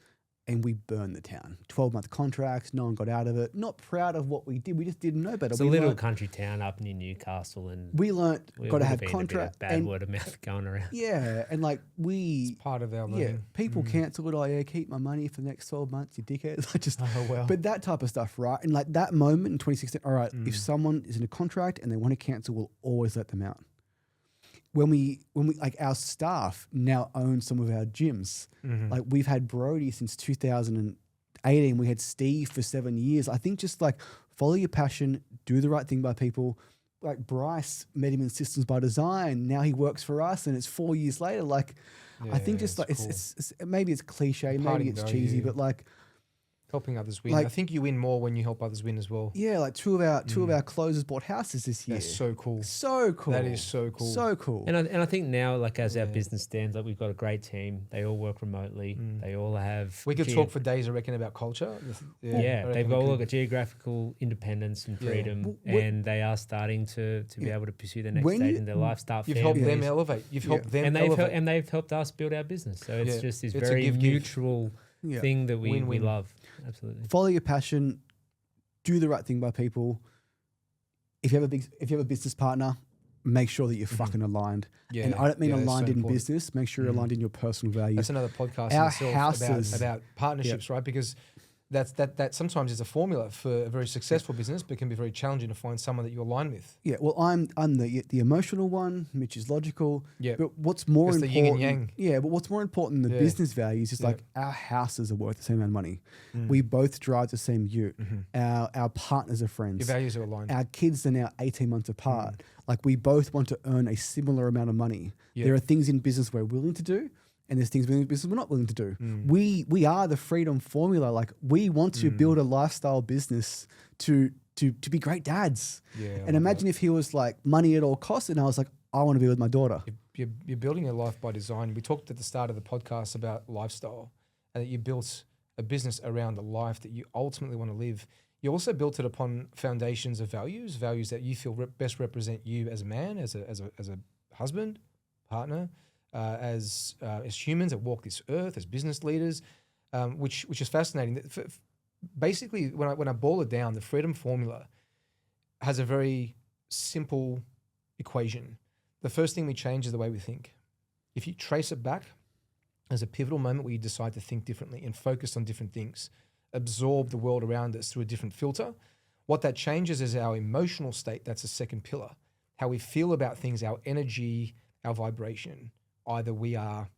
And we burned the town. 12-month contracts. No one got out of it. Not proud of what we did. We just didn't know better. It's a little country town up near Newcastle, and we learnt got to have contract. Bad word of mouth going around. Yeah, and like it's part of our learning. Yeah, people cancel it. Oh yeah, keep my money for the next 12 months, you dickheads. Just well. But that type of stuff, right? And like that moment in 2016. All right, if someone is in a contract and they want to cancel, we'll always let them out. When we like our staff now own some of our gyms. Like we've had Brody since 2018. We had Steve for 7 years. I think just like follow your passion, do the right thing by people. Like Bryce met him in Systems by Design. Now he works for us, and it's 4 years later. Like I think just like cool. it's maybe it's cliche, maybe it's cheesy, but like. Helping others win. Like, I think you win more when you help others win as well. Yeah, like two of our closers bought houses this year. That's so cool. So cool. That is so cool. So cool. And I think now, like as our business stands, like we've got a great team. They all work remotely. They all have. We could talk for days, I reckon, about culture. They've got all got geographical independence and freedom, and they are starting to be able to pursue the next stage in their life. You've helped them elevate. You've helped them elevate. And they've helped us build our business. So it's just this very mutual thing that we love. Absolutely. Follow your passion. Do the right thing by people. If you have a business partner, make sure that you're fucking aligned. Yeah, and I don't mean aligned in business. Make sure you're aligned in your personal values. That's another podcast about partnerships, right? Because that sometimes is a formula for a very successful business, but can be very challenging to find someone that you align with. Yeah, well, I'm the emotional one. Mitch is logical. Yeah, but what's more important? The yin and yang. Yeah, but what's more important than the business values is like our houses are worth the same amount of money. We both drive the same ute. Our partners are friends. Your values are aligned. Our kids are now 18 months apart. Like we both want to earn a similar amount of money. There are things in business we're willing to do, and there's things in business we're not willing to do. We are the freedom formula. Like we want to build a lifestyle business to be great dads. Yeah, and imagine if he was like money at all costs, and I was like, I want to be with my daughter. You're building a life by design. We talked at the start of the podcast about lifestyle, and that you built a business around the life that you ultimately want to live. You also built it upon foundations of values that you feel best represent you as a man, as a husband, partner. As humans that walk this earth, as business leaders, which is fascinating. Basically, when I boil it down, the freedom formula has a very simple equation. The first thing we change is the way we think. If you trace it back, there's a pivotal moment where you decide to think differently and focus on different things, absorb the world around us through a different filter. What that changes is our emotional state. That's a second pillar. How we feel about things, our energy, our vibration. Either we are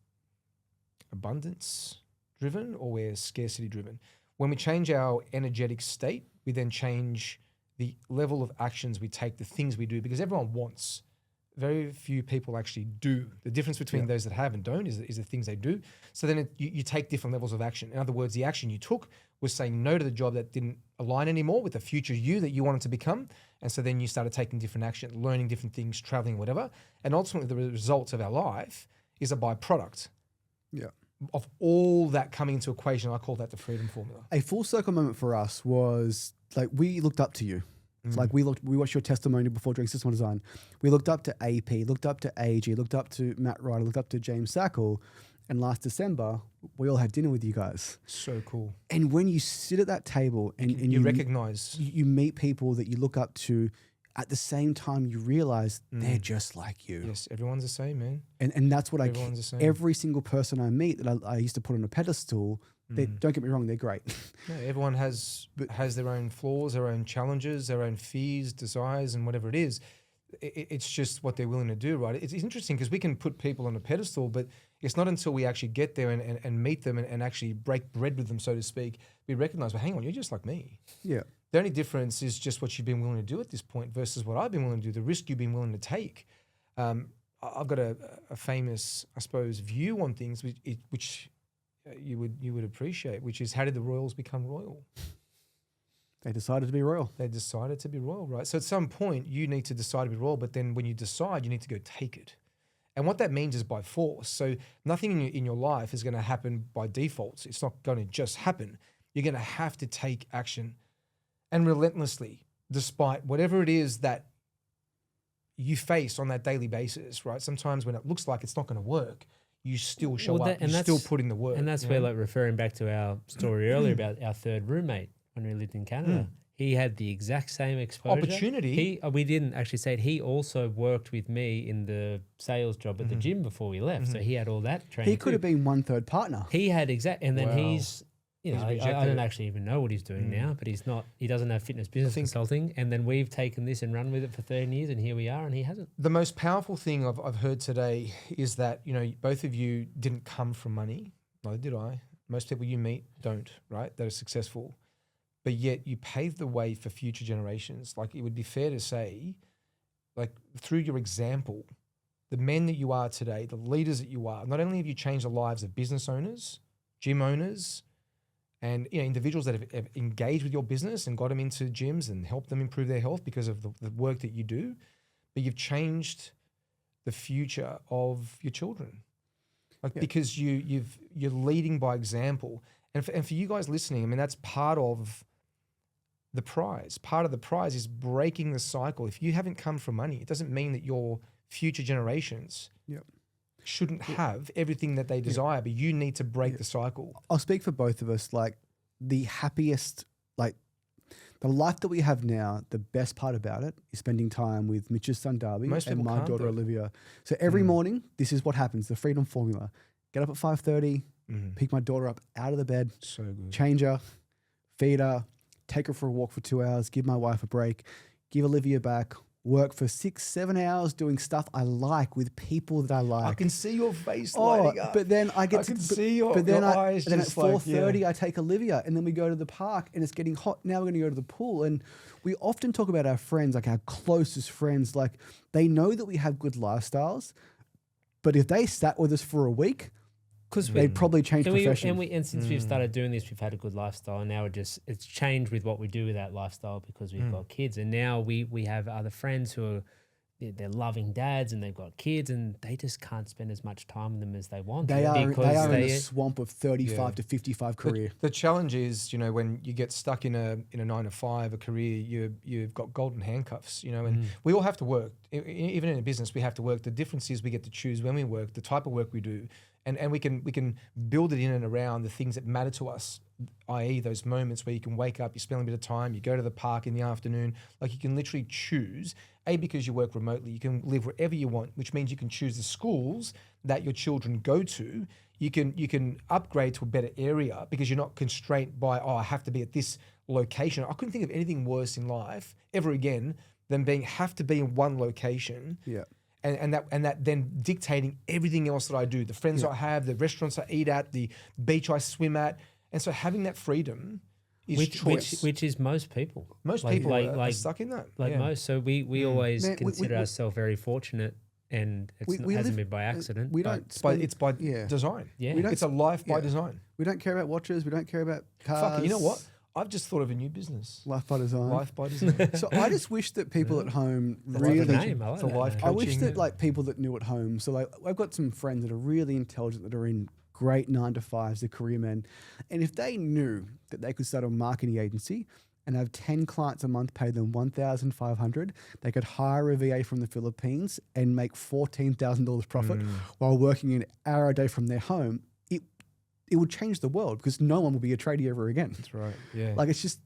abundance driven or we're scarcity driven. When we change our energetic state, we then change the level of actions we take, the things we do, because everyone wants. Very few people actually do. The difference between those that have and don't is the things they do. So then you take different levels of action. In other words, the action you took was saying no to the job that didn't align anymore with the future you that you wanted to become. And so then you started taking different action, learning different things, traveling, whatever. And ultimately the results of our life is a byproduct of all that coming into equation. I call that the freedom formula. A full circle moment for us was like we looked up to you. It's like we watched your testimony before doing System Design. We looked up to AP, looked up to AG, looked up to Matt Ryder, looked up to James Sackle. And last December, we all had dinner with you guys. So cool. And when you sit at that table and you recognize, you meet people that you look up to, at the same time you realize they're just like you. Yes, everyone's the same, man. And that's what every single person I meet that I used to put on a pedestal, they, don't get me wrong, they're great. No, everyone has their own flaws, their own challenges, their own fears, desires, and whatever it is. It's just what they're willing to do, right? It's interesting because we can put people on a pedestal, but it's not until we actually get there and meet them and actually break bread with them, so to speck, we recognize, well, hang on, you're just like me. Yeah. The only difference is just what you've been willing to do at this point versus what I've been willing to do, the risk you've been willing to take. I've got a famous, I suppose, view on things which you would appreciate, which is how did the royals become royal? They decided to be royal. They decided to be royal, right? So at some point you need to decide to be royal, but then when you decide, you need to go take it. And what that means is by force. So nothing in your life is going to happen by default. It's not going to just happen. You're going to have to take action and relentlessly, despite whatever it is that you face on that daily basis, right? Sometimes when it looks like it's not going to work, you still show up, you're still putting the work. And that's where, like, referring back to our story earlier about our third roommate when we lived in Canada, he had the exact same exposure. Opportunity. We didn't actually say it. He also worked with me in the sales job at the gym before we left. So he had all that training. He could have been 1/3 partner. He had and then he's, I don't it. actually even know what he's doing now, but he doesn't have fitness business consulting. And then we've taken this and run with it for 13 years and here we are and he hasn't. The most powerful thing I've heard today is that, both of you didn't come from money. Neither did I. Most people you meet don't, right? That are successful. But yet you paved the way for future generations. Like, it would be fair to say, like, through your example, the men that you are today, the leaders that you are, not only have you changed the lives of business owners, gym owners, and individuals that have engaged with your business and got them into gyms and helped them improve their health because of the work that you do, but you've changed the future of your children. Because you're leading by example. And for you guys listening, I mean, that's part of the prize. Part of the prize is breaking the cycle. If you haven't come from money, it doesn't mean that your future generations shouldn't have everything that they desire, but you need to break the cycle. I'll speak for both of us. Like, the happiest, like, the life that we have now, the best part about it is spending time with Mitch's son Darby and my daughter Olivia. So every morning, this is what happens, the freedom formula. Get up at 5:30, pick my daughter up out of the bed, So good. change her, feed her, take her for a walk for 2 hours, give my wife a break, give Olivia back, work for 6-7 hours doing stuff I like with people that I like. I can see your face lighting up. But then I get see your eyes. Then at just like, 4:30 I take Olivia and then we go to the park and it's getting hot. Now we're going to go to the pool. And we often talk about our friends, like our closest friends, like they know that we have good lifestyles, but if they sat with us for a week, they'd probably change profession. And since we've started doing this, we've had a good lifestyle, and now it's changed with what we do with that lifestyle because we've got kids, and now we have other friends who are they're loving dads and they've got kids and they just can't spend as much time with them as they want. They are in a swamp of 35 to 55 career. The challenge is, when you get stuck in a 9 to 5, a career, you've got golden handcuffs, and we all have to work. Even in a business, we have to work. The difference is we get to choose when we work, the type of work we do, and we can build it in and around the things that matter to us, i.e. those moments where you can wake up, you spend a bit of time, you go to the park in the afternoon, like you can literally choose, because you work remotely, you can live wherever you want, which means you can choose the schools that your children go to. You can upgrade to a better area because you're not constrained by, I have to be at this location. I couldn't think of anything worse in life ever again than have to be in one location. Yeah. And that then dictating everything else that I do, the friends I have, the restaurants I eat at, the beach I swim at. And so having that freedom is choice. Which is most people. Most people are stuck in that. Most. So we always consider ourselves very fortunate, and it hasn't been by accident. It's by design. Yeah. It's a life by design. We don't care about watches. We don't care about cars. Fuck it, you know what? I've just thought of a new business. Life by design. Life by design. So I just wish that people at home I wish that people that knew at home. So I've got some friends that are really intelligent that are in great 9 to 5s, they're career men. And if they knew that they could start a marketing agency and have 10 clients a month, pay them $1,500, they could hire a VA from the Philippines and make $14,000 profit while working an hour a day from their home, it would change the world because no one will be a tradie ever again. That's right. Yeah. Like, it's just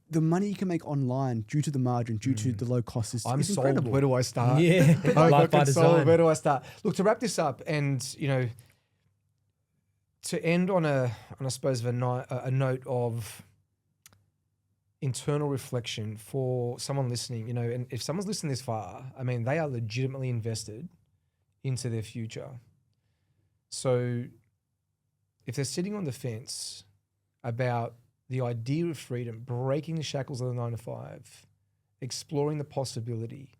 the money you can make online due to the margin, due to the low cost is incredible. Sold. Where do I start? Yeah. Life by design. Where do I start? Look, to wrap this up and, to end on I suppose a note of internal reflection for someone listening, and if someone's listening this far, I mean, they are legitimately invested into their future. So if they're sitting on the fence about the idea of freedom, breaking the shackles of the 9 to 5, exploring the possibility,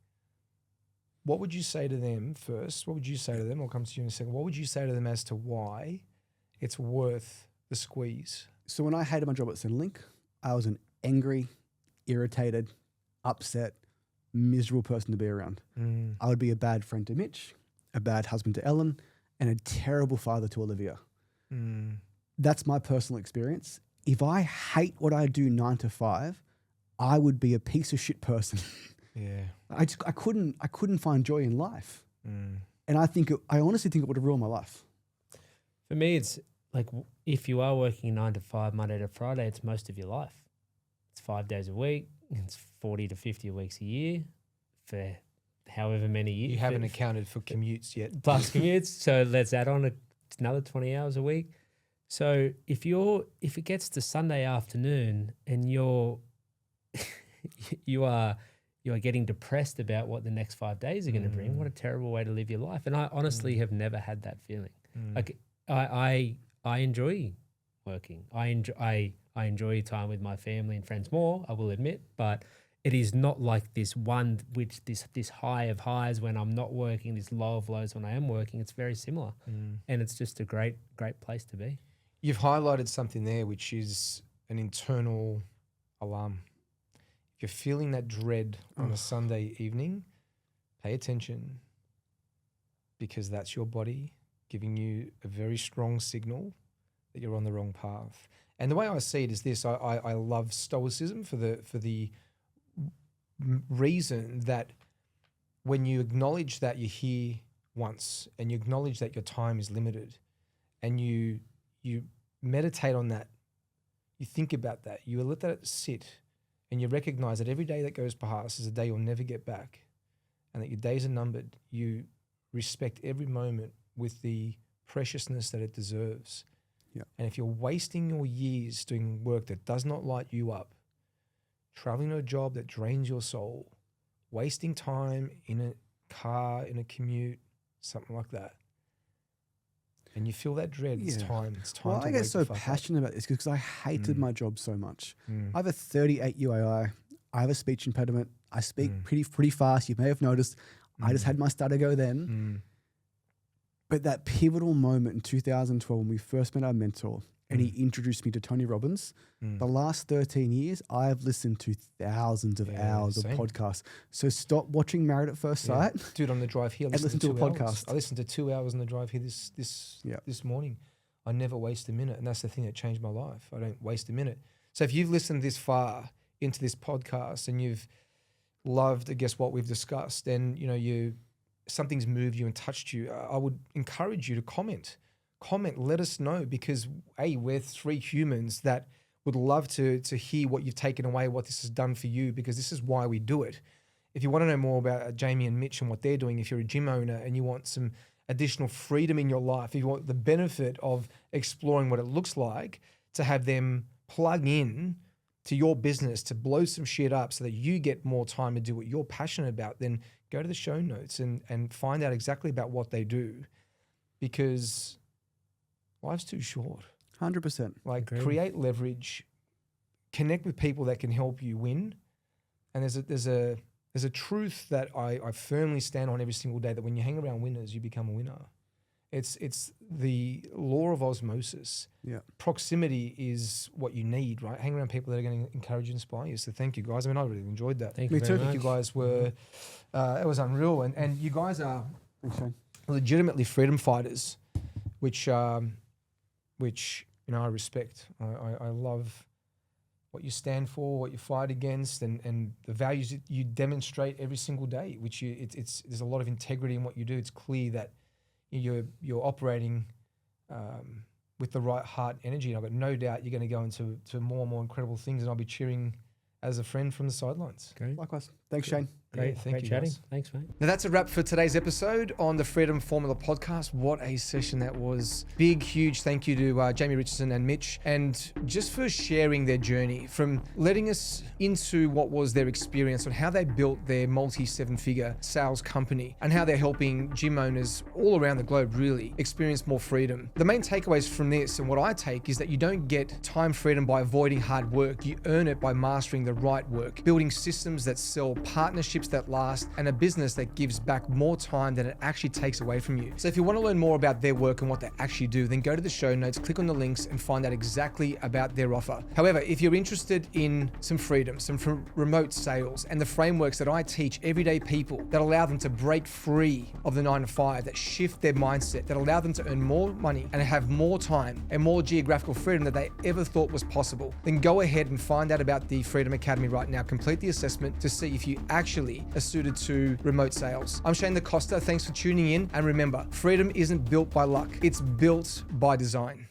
what would you say to them first? What would you say to them? I'll come to you in a second. What would you say to them as to why it's worth the squeeze? So when I hated my job at Centrelink, I was an angry, irritated, upset, miserable person to be around. I would be a bad friend to Mitch, a bad husband to Ellen, and a terrible father to Olivia. That's my personal experience. If I hate what I do 9 to 5, I would be a piece of shit person Yeah. I couldn't find joy in life. And I honestly think it would have ruined my life. For me, it's like if you are working 9 to 5, Monday to Friday, it's most of your life. It's 5 days a week. It's 40 to 50 weeks a year for however many years. You haven't accounted for commutes yet. Plus commutes. So let's add on another 20 hours a week. So if it gets to Sunday afternoon and you are getting depressed about what the next 5 days are going to bring, what a terrible way to live your life. And I honestly have never had that feeling. Like I enjoy working. I enjoy time with my family and friends more, I will admit, but it is not like this high of highs when I'm not working, this low of lows when I am working. It's very similar. And it's just a great place to be. You've highlighted something there, which is an internal alarm. If you're feeling that dread on a Sunday evening, pay attention, because that's your body giving you a very strong signal that you're on the wrong path. And the way I see it is this: I love stoicism for the reason that when you acknowledge that you're here once and you acknowledge that your time is limited, and you meditate on that, you think about that, you let that sit, and you recognize that every day that goes past is a day you'll never get back, and that your days are numbered, you respect every moment with the preciousness that it deserves. Yeah. And if you're wasting your years doing work that does not light you up, traveling to a job that drains your soul, wasting time in a car, in a commute, something like that, and you feel that dread, it's time. It's time. I get so passionate about this because I hated my job so much. I have a 38 UAI. I have a speech impediment. I speak pretty fast. You may have noticed. I just had my stutter go then. But that pivotal moment in 2012 when we first met our mentor and he introduced me to Tony Robbins, the last 13 years, I have listened to thousands of hours of podcasts. So stop watching Married at First Sight. Dude, on the drive here, and listen to a podcast. I listened to 2 hours on the drive here this morning. I never waste a minute. And that's the thing that changed my life. I don't waste a minute. So if you've listened this far into this podcast and you've loved, I guess, what we've discussed, and something's moved you and touched you, I would encourage you to comment, let us know, because we're three humans that would love to hear what you've taken away, what this has done for you, because this is why we do it. If you want to know more about Jayme and Mitch and what they're doing, if you're a gym owner and you want some additional freedom in your life, if you want the benefit of exploring what it looks like to have them plug in to your business to blow some shit up so that you get more time to do what you're passionate about, then go to the show notes and find out exactly about what they do, because life's too short. 100%. Like, create leverage, connect with people that can help you win. And there's a truth that I firmly stand on every single day, that when you hang around winners, you become a winner. It's the law of osmosis. Yeah. Proximity is what you need, right? Hang around people that are going to encourage and inspire you. So thank you guys. I mean, I really enjoyed that. Thank you very much. You guys were, it was unreal. And you guys are legitimately freedom fighters, which I respect. I love what you stand for, what you fight against, and the values that you demonstrate every single day, which there's a lot of integrity in what you do. It's clear that you're operating with the right heart energy, and I've got no doubt you're going to go into more and more incredible things, and I'll be cheering as a friend from the sidelines. Great. Likewise. Thanks, Shane. Great. Thank you, chatting. guys. Thanks, mate. Now that's a wrap for today's episode on the Freedom Formula podcast. What a session that was. Big, huge thank you to Jayme Richardson and Mitch, and just for sharing their journey, from letting us into what was their experience on how they built their multi-7-figure sales company and how they're helping gym owners all around the globe really experience more freedom. The main takeaways from this, and what I take, is that you don't get time freedom by avoiding hard work. You earn it by mastering the right work, building systems that sell, partnerships that last, and a business that gives back more time than it actually takes away from you. So if you want to learn more about their work and what they actually do, then go to the show notes, click on the links, and find out exactly about their offer. However, if you're interested in some freedom, some remote sales, and the frameworks that I teach everyday people that allow them to break free of the 9 to 5, that shift their mindset, that allow them to earn more money and have more time and more geographical freedom than they ever thought was possible, then go ahead and find out about the Freedom Academy right now. Complete the assessment to see if you actually perfectly are suited to remote sales. I'm Shane DaCosta. Thanks for tuning in. And remember, freedom isn't built by luck. It's built by design.